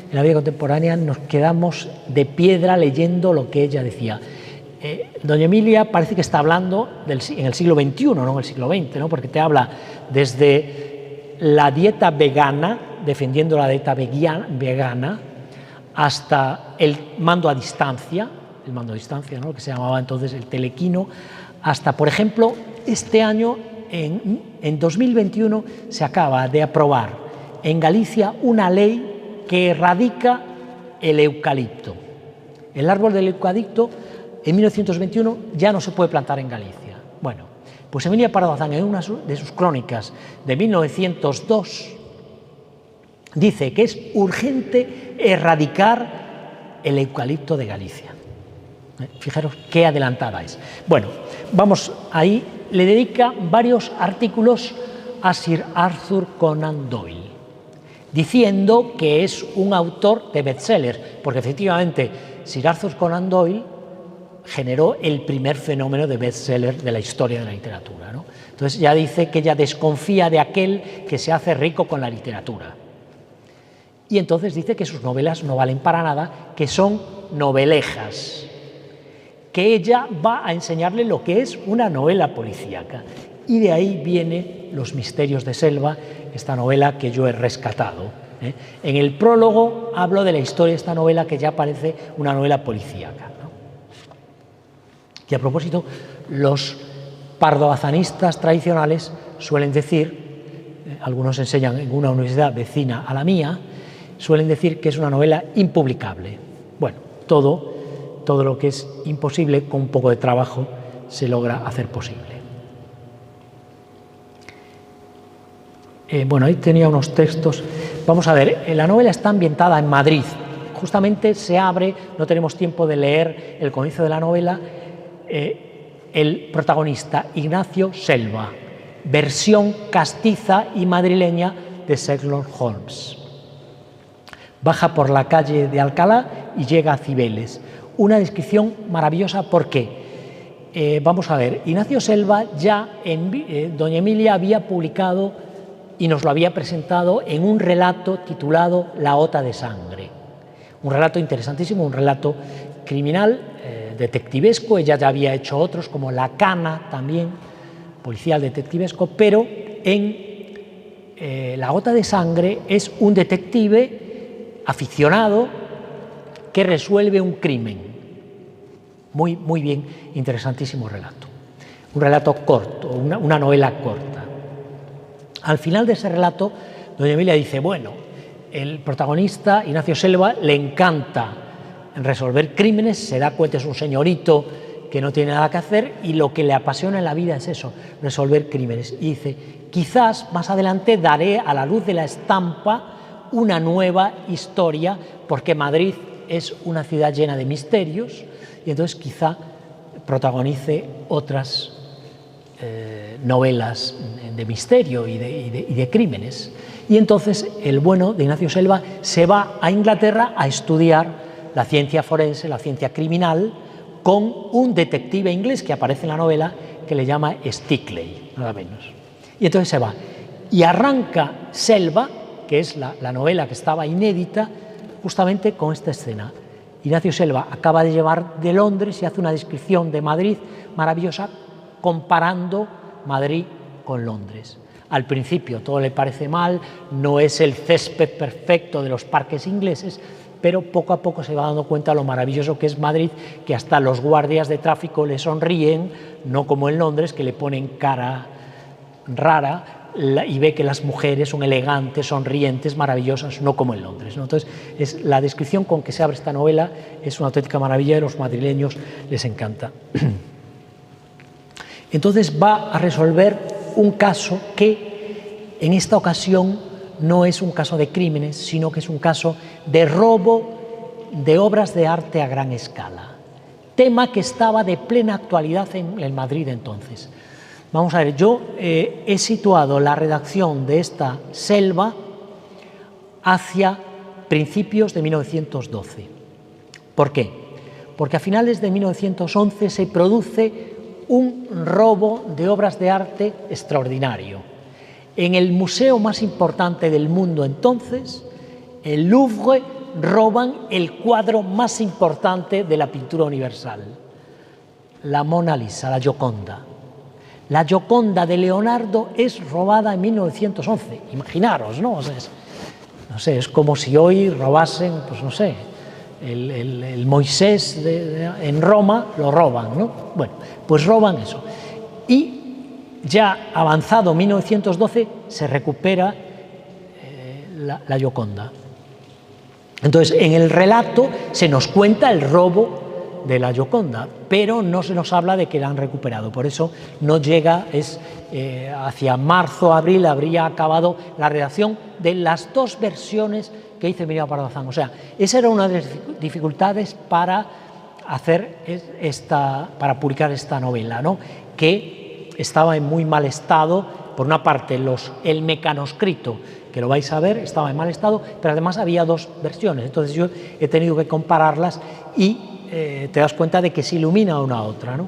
de la vida contemporánea nos quedamos de piedra leyendo lo que ella decía. Doña Emilia parece que está hablando en el siglo XXI, no en el siglo XX, ¿no? Porque te habla desde la dieta vegana, defendiendo la dieta vegana, hasta el mando a distancia, ¿no? Que se llamaba entonces el telequino, hasta, por ejemplo, este año, en 2021, se acaba de aprobar en Galicia una ley que erradica el eucalipto. El árbol del eucalipto, en 1921, ya no se puede plantar en Galicia. Bueno, pues Emilia Pardo Bazán, en una de sus crónicas de 1902, dice que es urgente erradicar el eucalipto de Galicia. Fijaros qué adelantada es. Bueno, vamos ahí. Le dedica varios artículos a Sir Arthur Conan Doyle, diciendo que es un autor de bestsellers, porque efectivamente Sir Arthur Conan Doyle generó el primer fenómeno de bestseller de la historia de la literatura, ¿no? Entonces ya dice que ella desconfía de aquel que se hace rico con la literatura. Y entonces dice que sus novelas no valen para nada, que son novelejas, que ella va a enseñarle lo que es una novela policíaca. Y de ahí viene Los misterios de Selva, esta novela que yo he rescatado, ¿eh? En el prólogo hablo de la historia de esta novela, que ya parece una novela policíaca, ¿no? Y a propósito, los pardobazanistas tradicionales suelen decir, algunos enseñan en una universidad vecina a la mía, suelen decir que es una novela impublicable. Bueno, todo lo que es imposible, con un poco de trabajo, se logra hacer posible. Bueno, ahí tenía unos textos. Vamos a ver, la novela está ambientada en Madrid. Justamente se abre, no tenemos tiempo de leer el comienzo de la novela, el protagonista, Ignacio Selva, versión castiza y madrileña de Sherlock Holmes. Baja por la calle de Alcalá y llega a Cibeles. Una descripción maravillosa porque, vamos a ver, Ignacio Selva ya Doña Emilia había publicado y nos lo había presentado en un relato titulado La Ota de Sangre. Un relato interesantísimo, un relato criminal, detectivesco. Ella ya había hecho otros, como La Cana también, policial detectivesco, pero en La Gota de Sangre es un detective aficionado que resuelve un crimen. Muy bien, interesantísimo relato. Un relato corto, una novela corta. Al final de ese relato, doña Emilia dice, bueno, el protagonista, Ignacio Selva, le encanta resolver crímenes, se da cuenta, es un señorito que no tiene nada que hacer y lo que le apasiona en la vida es eso, resolver crímenes. Y dice, quizás más adelante daré a la luz de la estampa una nueva historia, porque Madrid es una ciudad llena de misterios y entonces quizá protagonice otras novelas de misterio y de crímenes. Y entonces el bueno de Ignacio Selva se va a Inglaterra a estudiar la ciencia forense, la ciencia criminal, con un detective inglés que aparece en la novela, que le llama Stickley, nada menos. Y entonces se va. Y arranca Selva, que es la novela que estaba inédita, justamente con esta escena. Ignacio Selva acaba de llegar de Londres y hace una descripción de Madrid maravillosa, comparando Madrid con Londres. Al principio todo le parece mal, no es el césped perfecto de los parques ingleses, pero poco a poco se va dando cuenta de lo maravilloso que es Madrid, que hasta los guardias de tráfico le sonríen, no como en Londres, que le ponen cara rara, y ve que las mujeres son elegantes, sonrientes, maravillosas, no como en Londres, ¿no? Entonces, la descripción con que se abre esta novela es una auténtica maravilla y a los madrileños les encanta. Entonces va a resolver un caso que en esta ocasión no es un caso de crímenes, sino que es un caso de robo de obras de arte a gran escala, tema que estaba de plena actualidad en el Madrid entonces. Vamos a ver, yo he situado la redacción de esta Selva hacia principios de 1912. ¿Por qué? Porque a finales de 1911 se produce un robo de obras de arte extraordinario. En el museo más importante del mundo entonces, el Louvre, roban el cuadro más importante de la pintura universal, la Mona Lisa, la Gioconda. La Gioconda de Leonardo es robada en 1911, imaginaros, ¿no? O sea, es como si hoy robasen, pues no sé, el Moisés en Roma, lo roban, ¿no? Bueno, pues roban eso. Y ya avanzado 1912 se recupera la Gioconda. Entonces, en el relato se nos cuenta el robo de la Gioconda, pero no se nos habla de que la han recuperado. Por eso no llega, hacia marzo, abril, habría acabado la redacción de las dos versiones que hizo Emilio Pardo Bazán. O sea, esa era una de las dificultades para para publicar esta novela, ¿no? Que estaba en muy mal estado. Por una parte, el mecanoscrito, que lo vais a ver, estaba en mal estado, pero además había dos versiones. Entonces yo he tenido que compararlas y te das cuenta de que se ilumina una a otra, ¿no?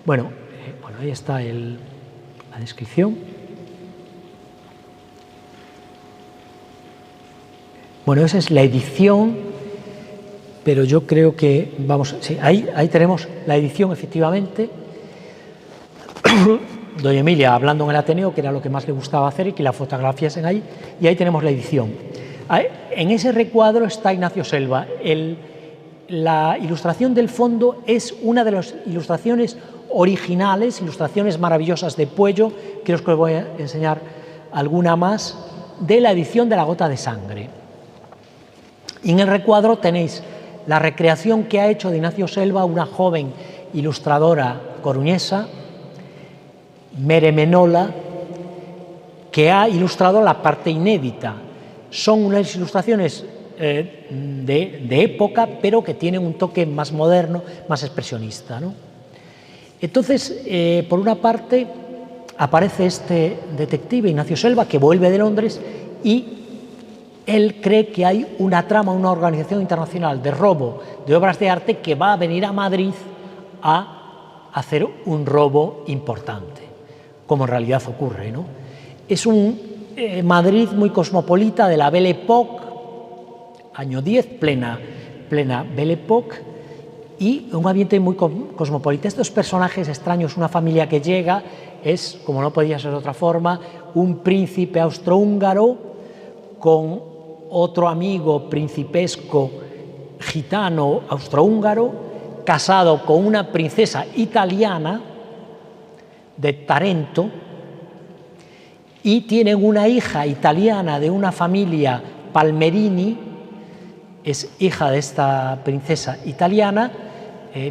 Bueno, ahí está la descripción. Bueno, esa es la edición, pero yo creo que, sí, ahí tenemos la edición, efectivamente. Doña Emilia hablando en el Ateneo, que era lo que más le gustaba hacer, y que la fotografiasen ahí, y ahí tenemos la edición. En ese recuadro está Ignacio Selva. La ilustración del fondo es una de las ilustraciones originales, ilustraciones maravillosas de Puello, que os voy a enseñar alguna más, de la edición de La Gota de Sangre. Y en el recuadro tenéis la recreación que ha hecho de Ignacio Selva una joven ilustradora coruñesa, Mere Menola, que ha ilustrado la parte inédita. Son unas ilustraciones de época, pero que tienen un toque más moderno, más expresionista, ¿no? Entonces, por una parte, aparece este detective, Ignacio Selva, que vuelve de Londres y él cree que hay una trama, una organización internacional de robo de obras de arte que va a venir a Madrid a hacer un robo importante, como en realidad ocurre, ¿no? Es un Madrid muy cosmopolita de la Belle Époque, año 10, plena Belle Époque, y un ambiente muy cosmopolita. Estos personajes extraños, una familia que llega, es, como no podía ser de otra forma, un príncipe austrohúngaro con otro amigo principesco gitano austrohúngaro, casado con una princesa italiana de Tarento, y tienen una hija italiana de una familia Palmerini, es hija de esta princesa italiana,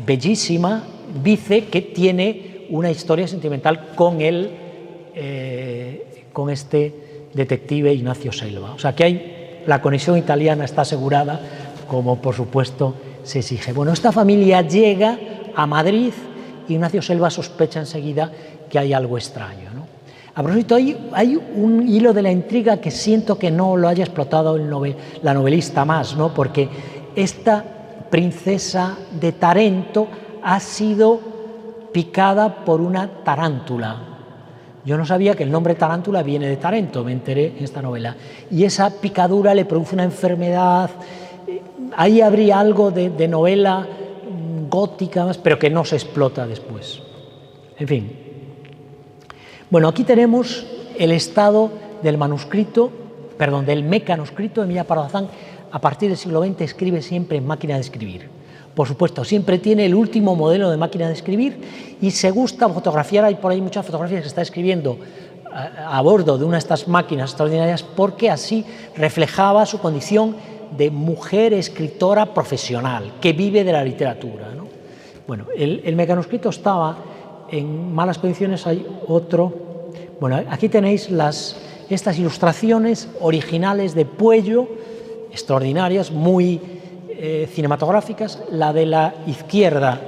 bellísima, Vice, que tiene una historia sentimental con este detective Ignacio Selva. O sea que la conexión italiana está asegurada, como por supuesto se exige. Bueno, esta familia llega a Madrid y Ignacio Selva sospecha enseguida que hay algo extraño, ¿no? A propósito, hay un hilo de la intriga que siento que no lo haya explotado la novelista más, ¿no? Porque esta princesa de Tarento ha sido picada por una tarántula. Yo no sabía que el nombre tarántula viene de Tarento, me enteré en esta novela. Y esa picadura le produce una enfermedad. Ahí habría algo de novela gótica, pero que no se explota después. En fin. Bueno, aquí tenemos el estado del manuscrito, perdón, del mecanoscrito. Emilia Pardo Bazán, a partir del siglo XX, escribe siempre en máquina de escribir. Por supuesto, siempre tiene el último modelo de máquina de escribir y se gusta fotografiar. Hay por ahí muchas fotografías que está escribiendo a bordo de una de estas máquinas extraordinarias, porque así reflejaba su condición de mujer escritora profesional que vive de la literatura, ¿no? Bueno, el mecanoscrito estaba en malas condiciones. Hay otro. Bueno, aquí tenéis estas ilustraciones originales de Puello, extraordinarias, muy cinematográficas. La de la izquierda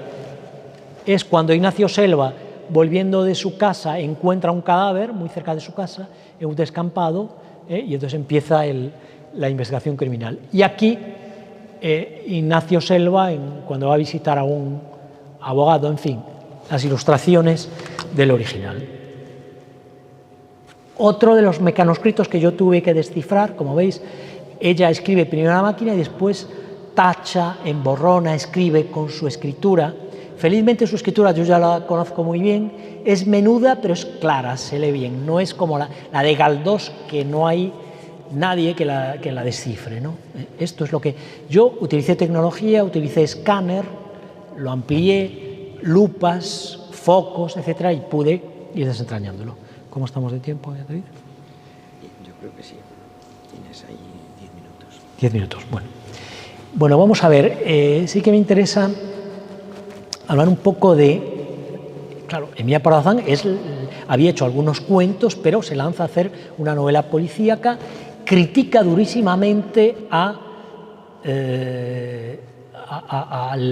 es cuando Ignacio Selva, volviendo de su casa, encuentra un cadáver muy cerca de su casa, en un descampado, y entonces empieza la investigación criminal. Y aquí Ignacio Selva, cuando va a visitar a un abogado, en fin, las ilustraciones del original. Otro de los mecanoscritos que yo tuve que descifrar, como veis, ella escribe primero en la máquina y después tacha, emborrona, escribe con su escritura. Felizmente su escritura yo ya la conozco muy bien, es menuda pero es clara, se lee bien, no es como la de Galdós, que no hay nadie que la descifre, ¿no? Esto es lo que yo utilicé. Tecnología, utilicé escáner, lo amplié, lupas, focos, etcétera, y pude ir desentrañándolo. ¿Cómo estamos de tiempo, David? Yo creo que sí. Tienes ahí 10 minutos. 10 minutos, bueno. Bueno, vamos a ver, sí que me interesa hablar un poco de... Claro, Emilia Pardo Bazán había hecho algunos cuentos, pero se lanza a hacer una novela policíaca, critica durísimamente al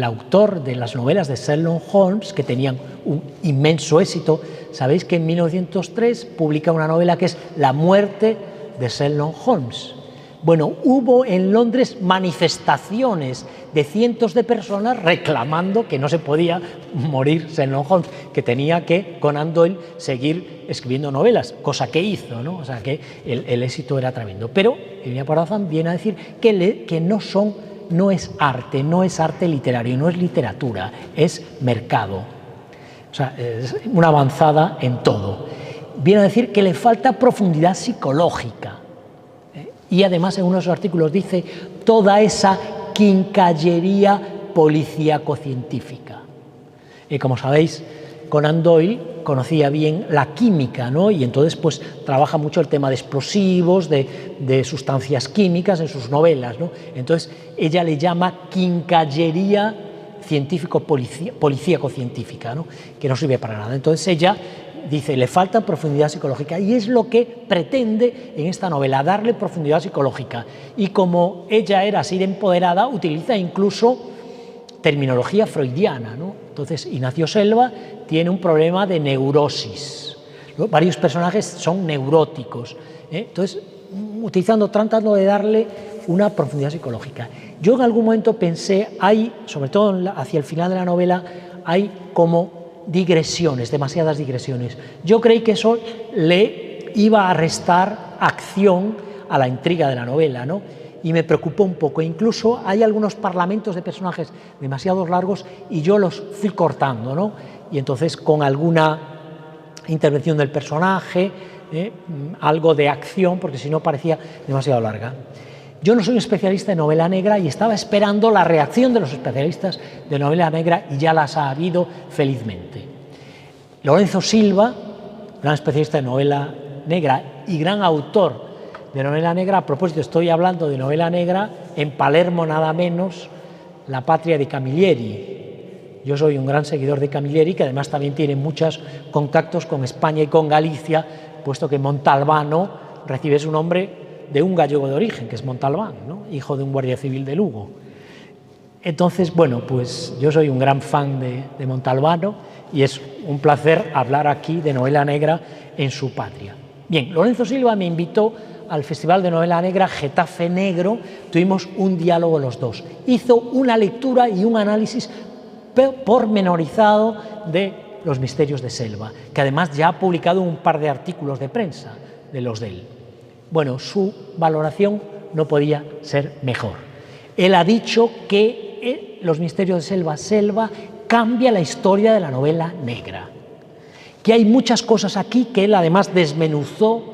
autor de las novelas de Sherlock Holmes, que tenían un inmenso éxito. Sabéis que en 1903 publica una novela que es La muerte de Sherlock Holmes. Bueno, hubo en Londres manifestaciones de cientos de personas reclamando que no se podía morir Sherlock Holmes, que tenía que Conan Doyle seguir escribiendo novelas, cosa que hizo, ¿no? O sea, que el éxito era tremendo. Pero Emilia Pardo Bazán viene a decir que no es arte literario, no es literatura, es mercado. O sea, es una avanzada en todo. Viene a decir que le falta profundidad psicológica. Y además en uno de sus artículos dice toda esa quincallería policíaco-científica. Y como sabéis, Conan Doyle conocía bien la química, ¿no? Y entonces pues trabaja mucho el tema de explosivos, de sustancias químicas en sus novelas, ¿no? Entonces ella le llama quincallería policíaco-científica, ¿no? Que no sirve para nada. Entonces ella dice, le falta profundidad psicológica, y es lo que pretende en esta novela, darle profundidad psicológica. Y como ella era así de empoderada, utiliza incluso terminología freudiana, ¿no? Entonces Ignacio Selva tiene un problema de neurosis, ¿no? Varios personajes son neuróticos, entonces tratando de darle una profundidad psicológica. Yo en algún momento pensé, sobre todo hacia el final de la novela, hay como digresiones, demasiadas digresiones. Yo creí que eso le iba a restar acción a la intriga de la novela, ¿no? Y me preocupó un poco. Incluso hay algunos parlamentos de personajes demasiado largos y yo los fui cortando, ¿no? Y entonces con alguna intervención del personaje, algo de acción, porque si no parecía demasiado larga. Yo no soy un especialista en novela negra y estaba esperando la reacción de los especialistas de novela negra, y ya las ha habido, felizmente. Lorenzo Silva, gran especialista en novela negra y gran autor de novela negra. A propósito, estoy hablando de novela negra en Palermo, nada menos, la patria de Camilleri. Yo soy un gran seguidor de Camilleri, que además también tiene muchos contactos con España y con Galicia, puesto que Montalbano recibe su nombre de un gallego de origen, que es Montalbán, ¿no? Hijo de un guardia civil de Lugo. Entonces, bueno, pues yo soy un gran fan de Montalbano y es un placer hablar aquí de novela negra en su patria. Bien, Lorenzo Silva me invitó al Festival de Novela Negra Getafe Negro, tuvimos un diálogo los dos. Hizo una lectura y un análisis pormenorizado de Los misterios de Selva, que además ya ha publicado un par de artículos de prensa de los de él. Bueno, su valoración no podía ser mejor. Él ha dicho que Los misterios de Selva cambia la historia de la novela negra, que hay muchas cosas aquí que él además desmenuzó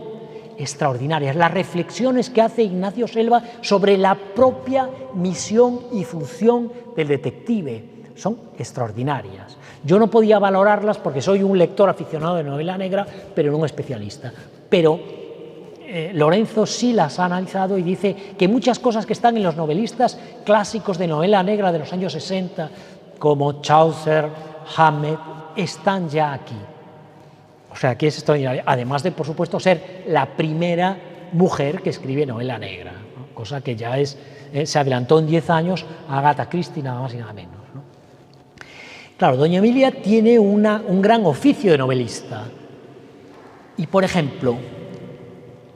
extraordinarias. Las reflexiones que hace Ignacio Selva sobre la propia misión y función del detective son extraordinarias. Yo no podía valorarlas porque soy un lector aficionado de novela negra, pero no un especialista. Pero Lorenzo sí las ha analizado y dice que muchas cosas que están en los novelistas clásicos de novela negra de los años 60, como Chaucer, Hammett, están ya aquí. O sea, que es extraordinario. Además de, por supuesto, ser la primera mujer que escribe novela negra, ¿no? Cosa que ya es, se adelantó en 10 años a Agatha Christie, nada más y nada menos, ¿no? Claro, doña Emilia tiene un gran oficio de novelista. Y, por ejemplo,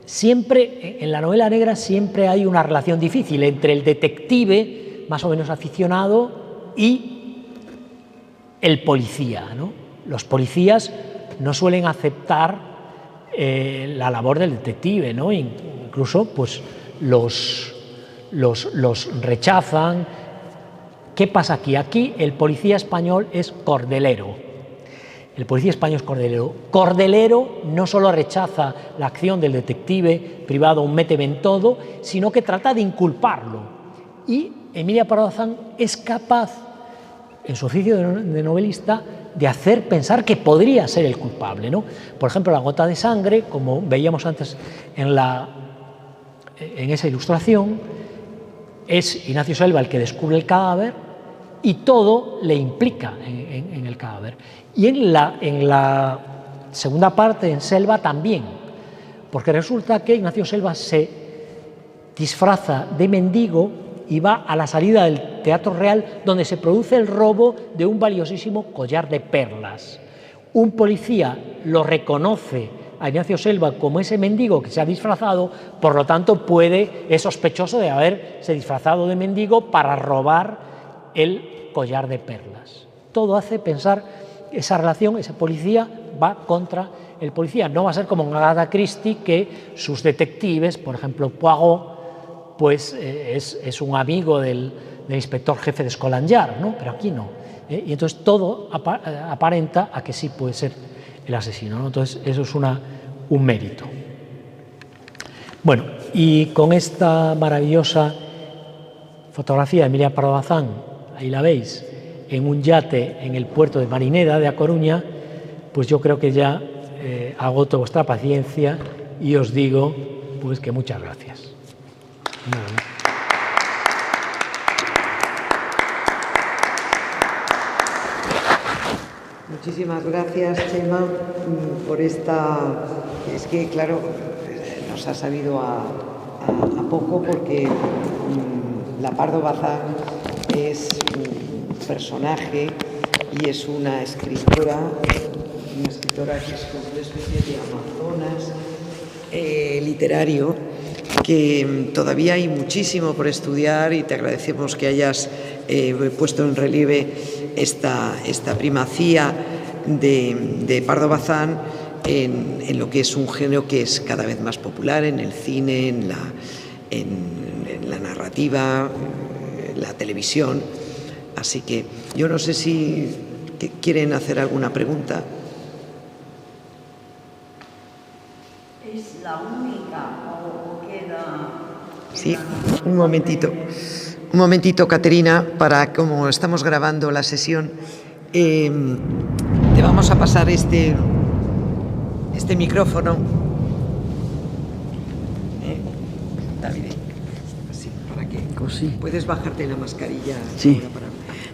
siempre, en la novela negra siempre hay una relación difícil entre el detective, más o menos aficionado, y el policía, ¿no? Los policías no suelen aceptar la labor del detective, ¿no? Incluso pues, los rechazan. ¿Qué pasa aquí? Aquí el policía español es cordelero. El policía español es cordelero. Cordelero no solo rechaza la acción del detective privado, un méteme-en-todo, sino que trata de inculparlo. Y Emilia Pardo Bazán es capaz, en su oficio de novelista, de hacer pensar que podría ser el culpable, ¿no? Por ejemplo, La gota de sangre, como veíamos antes en esa ilustración, es Ignacio Selva el que descubre el cadáver y todo le implica en el cadáver. Y en la segunda parte, en Selva, también, porque resulta que Ignacio Selva se disfraza de mendigo y va a la salida del Teatro Real, donde se produce el robo de un valiosísimo collar de perlas. Un policía lo reconoce a Ignacio Selva como ese mendigo que se ha disfrazado, por lo tanto es sospechoso de haberse disfrazado de mendigo para robar el collar de perlas. Todo hace pensar esa relación, ese policía va contra el policía. No va a ser como en Agatha Christie, que sus detectives, por ejemplo Poirot, pues es un amigo del inspector jefe de Scotland Yard, ¿no? Pero aquí no. Y entonces todo aparenta a que sí puede ser el asesino, ¿no? Entonces eso es un mérito. Bueno, y con esta maravillosa fotografía de Emilia Pardo Bazán, ahí la veis, en un yate en el puerto de Marineda de A Coruña, pues yo creo que ya agoto vuestra paciencia y os digo pues que muchas gracias. Muchísimas gracias, Chema, por esta... Es que, claro, nos ha sabido a poco porque la Pardo Bazán es un personaje y es una escritora que es como una especie de amazonas literario, que todavía hay muchísimo por estudiar y te agradecemos que hayas puesto en relieve esta primacía de Pardo Bazán en lo que es un género que es cada vez más popular en el cine, en la narrativa, en la televisión. Así que yo no sé si quieren hacer alguna pregunta. ¿Es la única o queda...? Sí, un momentito, Caterina, como estamos grabando la sesión, te vamos a pasar este micrófono. David, así, para que puedes bajarte la mascarilla. Sí.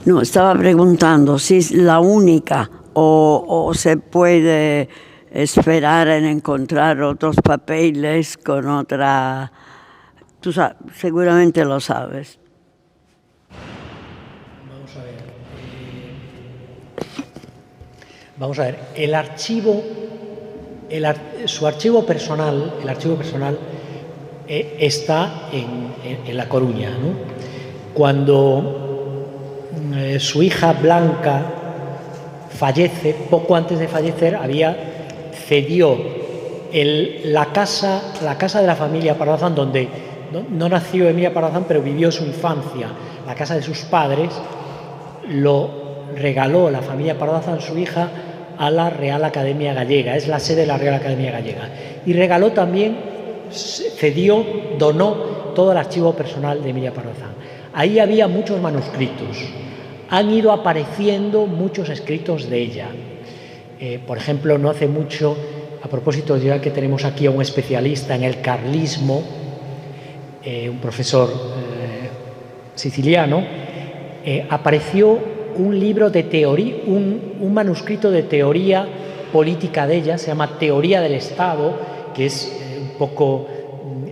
No, estaba preguntando si es la única o se puede esperar en encontrar otros papeles con otra... Tú seguramente lo sabes. Vamos a ver, su archivo personal, está en La Coruña, ¿no? Cuando su hija Blanca fallece, poco antes de fallecer cedió la casa de la familia Pardo Bazán, donde no nació Emilia Pardo Bazán, pero vivió su infancia, la casa de sus padres, lo regaló la familia Pardo Bazán, su hija, a la Real Academia Gallega, es la sede de la Real Academia Gallega, y regaló también, donó todo el archivo personal de Emilia Pardo Bazán. Ahí había muchos manuscritos, han ido apareciendo muchos escritos de ella. Por ejemplo, no hace mucho, a propósito, ya que tenemos aquí a un especialista en el carlismo, un profesor siciliano, apareció un libro de teoría, un manuscrito de teoría política de ella, se llama Teoría del Estado, que es un poco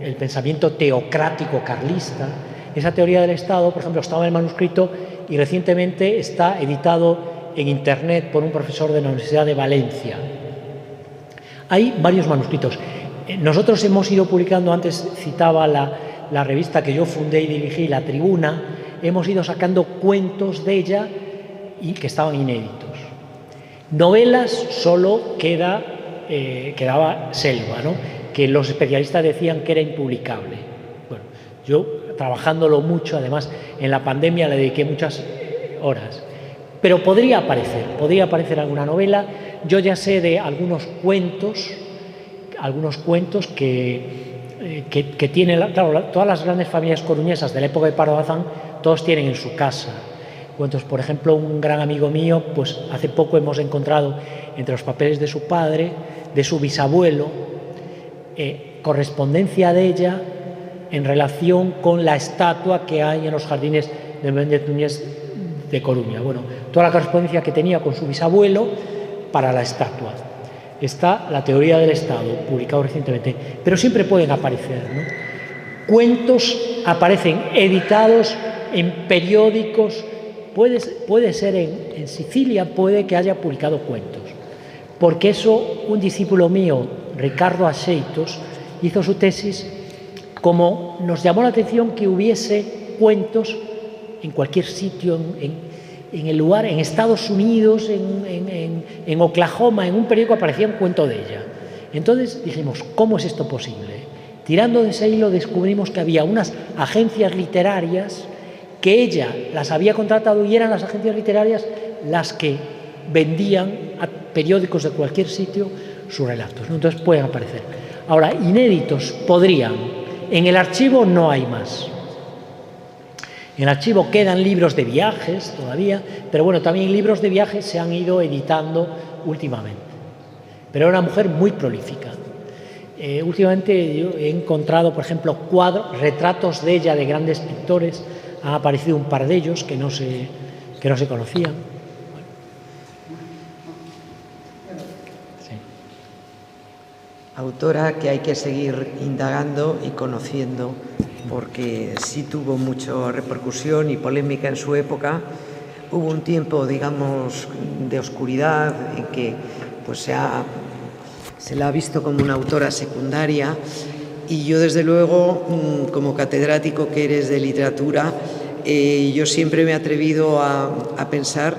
el pensamiento teocrático carlista. Esa teoría del Estado, por ejemplo, estaba en el manuscrito y recientemente está editado en Internet por un profesor de la Universidad de Valencia. Hay varios manuscritos. Nosotros hemos ido publicando, antes citaba la revista que yo fundé y dirigí, La Tribuna, hemos ido sacando cuentos de ella y que estaban inéditos. Novelas solo quedaba Selva, ¿no?, que los especialistas decían que era impublicable. Bueno, yo, trabajándolo mucho, además en la pandemia le dediqué muchas horas, pero podría aparecer alguna novela. Yo ya sé de algunos cuentos que tienen, claro, todas las grandes familias coruñesas de la época de Pardo Bazán, todos tienen en su casa cuentos. Por ejemplo, un gran amigo mío, pues hace poco hemos encontrado entre los papeles de su padre, de su bisabuelo, correspondencia de ella en relación con la estatua que hay en los jardines de Méndez Núñez de Coruña. Bueno, toda la correspondencia que tenía con su bisabuelo para la estatua. Está La Teoría del Estado, publicado recientemente, pero siempre pueden aparecer, ¿no? Cuentos aparecen editados en periódicos, puede ser en Sicilia, puede que haya publicado cuentos, porque eso un discípulo mío, Ricardo Axeitos, hizo su tesis, como nos llamó la atención que hubiese cuentos en cualquier sitio, en el lugar, en Estados Unidos, en Oklahoma, en un periódico aparecía un cuento de ella. Entonces dijimos, ¿cómo es esto posible? Tirando de ese hilo descubrimos que había unas agencias literarias que ella las había contratado y eran las agencias literarias las que vendían a periódicos de cualquier sitio sus relatos, ¿no? Entonces pueden aparecer. Ahora, inéditos podrían. En el archivo no hay más. En el archivo quedan libros de viajes todavía, pero bueno, también libros de viajes se han ido editando últimamente. Pero era una mujer muy prolífica. Últimamente yo he encontrado, por ejemplo, retratos de ella de grandes pintores, han aparecido un par de ellos que no se conocían. Sí. Autora que hay que seguir indagando y conociendo, porque sí tuvo mucha repercusión y polémica en su época. Hubo un tiempo, digamos, de oscuridad en que pues, se la ha visto como una autora secundaria, y yo, desde luego, como catedrático que eres de literatura, yo siempre me he atrevido a pensar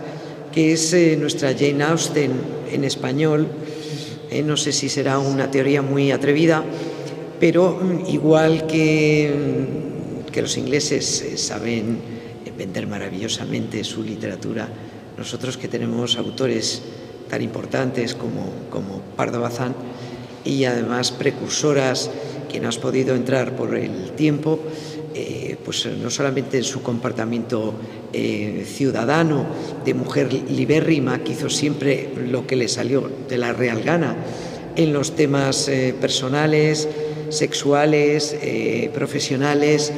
que es nuestra Jane Austen en español. No sé si será una teoría muy atrevida, pero igual que los ingleses saben vender maravillosamente su literatura, nosotros que tenemos autores tan importantes como Pardo Bazán, y además precursoras que no has podido entrar por el tiempo, pues no solamente en su comportamiento ciudadano, de mujer libérrima, que hizo siempre lo que le salió de la real gana en los temas personales, sexuales, profesionales.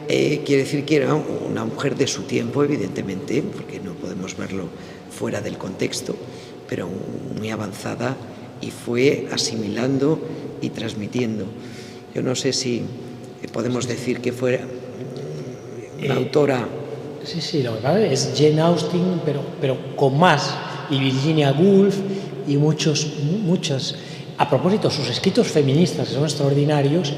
Quiere decir que era una mujer de su tiempo, evidentemente, porque no podemos verlo fuera del contexto, pero muy avanzada, y fue asimilando y transmitiendo. Yo no sé si podemos decir que fue una autora. Sí, lo que es Jane Austen, pero con más, y Virginia Woolf y muchas. A propósito, sus escritos feministas, que son extraordinarios,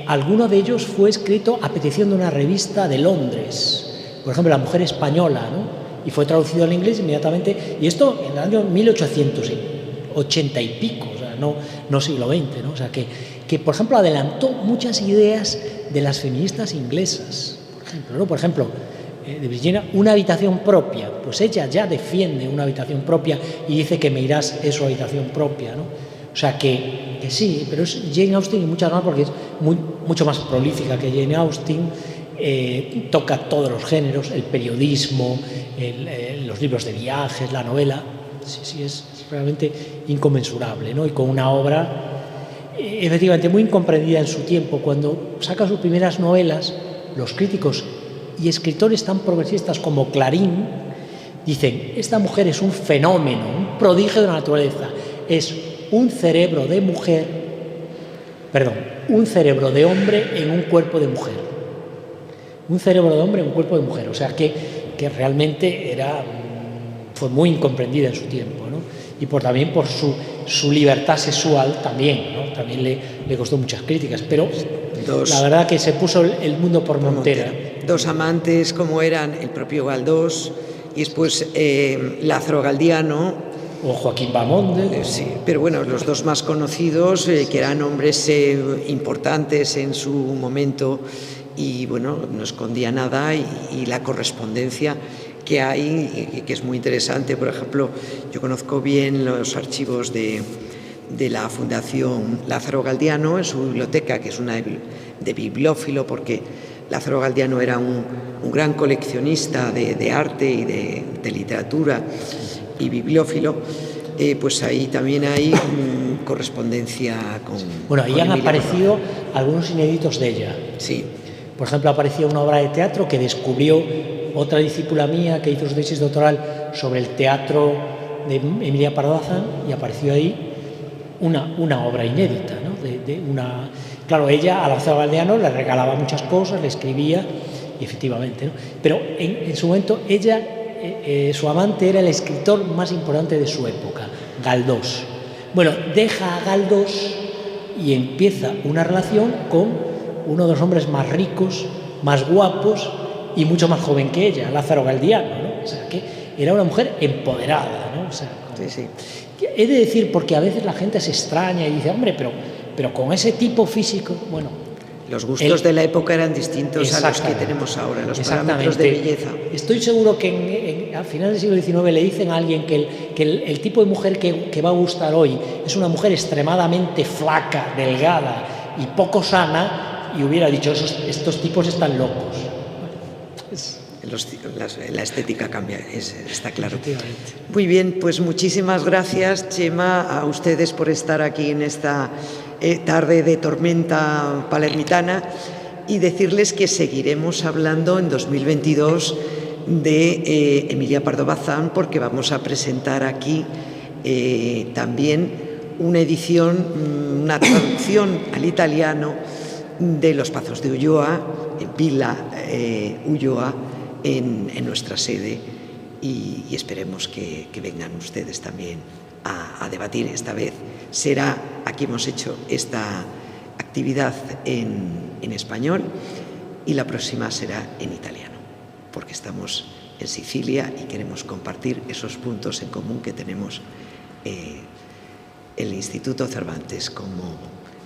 alguno de ellos fue escrito a petición de una revista de Londres, por ejemplo, La Mujer Española, ¿no? y fue traducido al inglés inmediatamente, y esto en el año 1880 y pico, o sea, no siglo XX, ¿no? O sea, que, por ejemplo, adelantó muchas ideas de las feministas inglesas, por ejemplo, ¿no? Por ejemplo, de Virginia, una habitación propia, pues ella ya defiende una habitación propia y dice que Meirás es su habitación propia, ¿no? O sea, que sí, pero es Jane Austen y muchas más, porque es mucho más prolífica que Jane Austen, toca todos los géneros, el periodismo, los libros de viajes, la novela, sí, es realmente inconmensurable, ¿no? Y con una obra efectivamente muy incomprendida en su tiempo. Cuando saca sus primeras novelas, los críticos y escritores tan progresistas como Clarín dicen: esta mujer es un fenómeno, un prodigio de la naturaleza, es un cerebro de mujer, perdón, un cerebro de hombre en un cuerpo de mujer. Un cerebro de hombre en un cuerpo de mujer, o sea que realmente fue muy incomprendida en su tiempo, ¿no? Y también por su libertad sexual también, ¿no? También le costó muchas críticas, pero la verdad que se puso el mundo por montera. Dos amantes como eran el propio Galdós y después Lázaro Galdiano o Joaquín Bamonde. Sí, pero bueno, los dos más conocidos, que eran hombres importantes en su momento, y bueno, no escondía nada, y la correspondencia que hay, y que es muy interesante. Por ejemplo, yo conozco bien los archivos de la Fundación Lázaro Galdiano en su biblioteca, que es una de bibliófilo, porque Lázaro Galdiano era un gran coleccionista de arte y de literatura y bibliófilo. Pues ahí también hay correspondencia con... Bueno, ahí han aparecido algunos inéditos de ella. Sí. Por ejemplo, apareció una obra de teatro que descubrió otra discípula mía que hizo su tesis doctoral sobre el teatro de Emilia Pardo Bazán, y apareció ahí una obra inédita, ¿no? Claro, ella a Lázaro Galdiano le regalaba muchas cosas, le escribía, y efectivamente, ¿no? Pero en su momento ella, su amante era el escritor más importante de su época, Galdós. Bueno, deja a Galdós y empieza una relación con uno de los hombres más ricos, más guapos y mucho más joven que ella, Lázaro Galdiano, ¿no? O sea, que era una mujer empoderada, ¿no? O sea, sí. He de decir, porque a veces la gente se extraña y dice: hombre, pero con ese tipo físico, bueno... Los gustos de la época eran distintos a los que tenemos ahora, los parámetros de belleza. Estoy seguro que al final del siglo XIX le dicen a alguien que el tipo de mujer que va a gustar hoy es una mujer extremadamente flaca, delgada y poco sana, y hubiera dicho: estos tipos están locos. La estética cambia, está claro. Muy bien, pues muchísimas gracias, Chema, a ustedes por estar aquí en esta tarde de tormenta palermitana, y decirles que seguiremos hablando en 2022 de Emilia Pardo Bazán, porque vamos a presentar aquí también una edición, una traducción al italiano de Los Pazos de Ulloa, en Villa Ulloa, en nuestra sede, y esperemos que vengan ustedes también a debatir. Esta vez será, aquí hemos hecho esta actividad en español, y la próxima será en italiano, porque estamos en Sicilia y queremos compartir esos puntos en común que tenemos el Instituto Cervantes como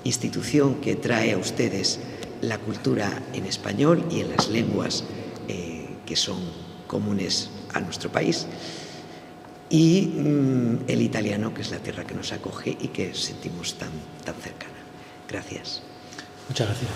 institución que trae a ustedes la cultura en español y en las lenguas que son comunes a nuestro país, y el italiano, que es la tierra que nos acoge y que sentimos tan cercana. Gracias. Muchas gracias.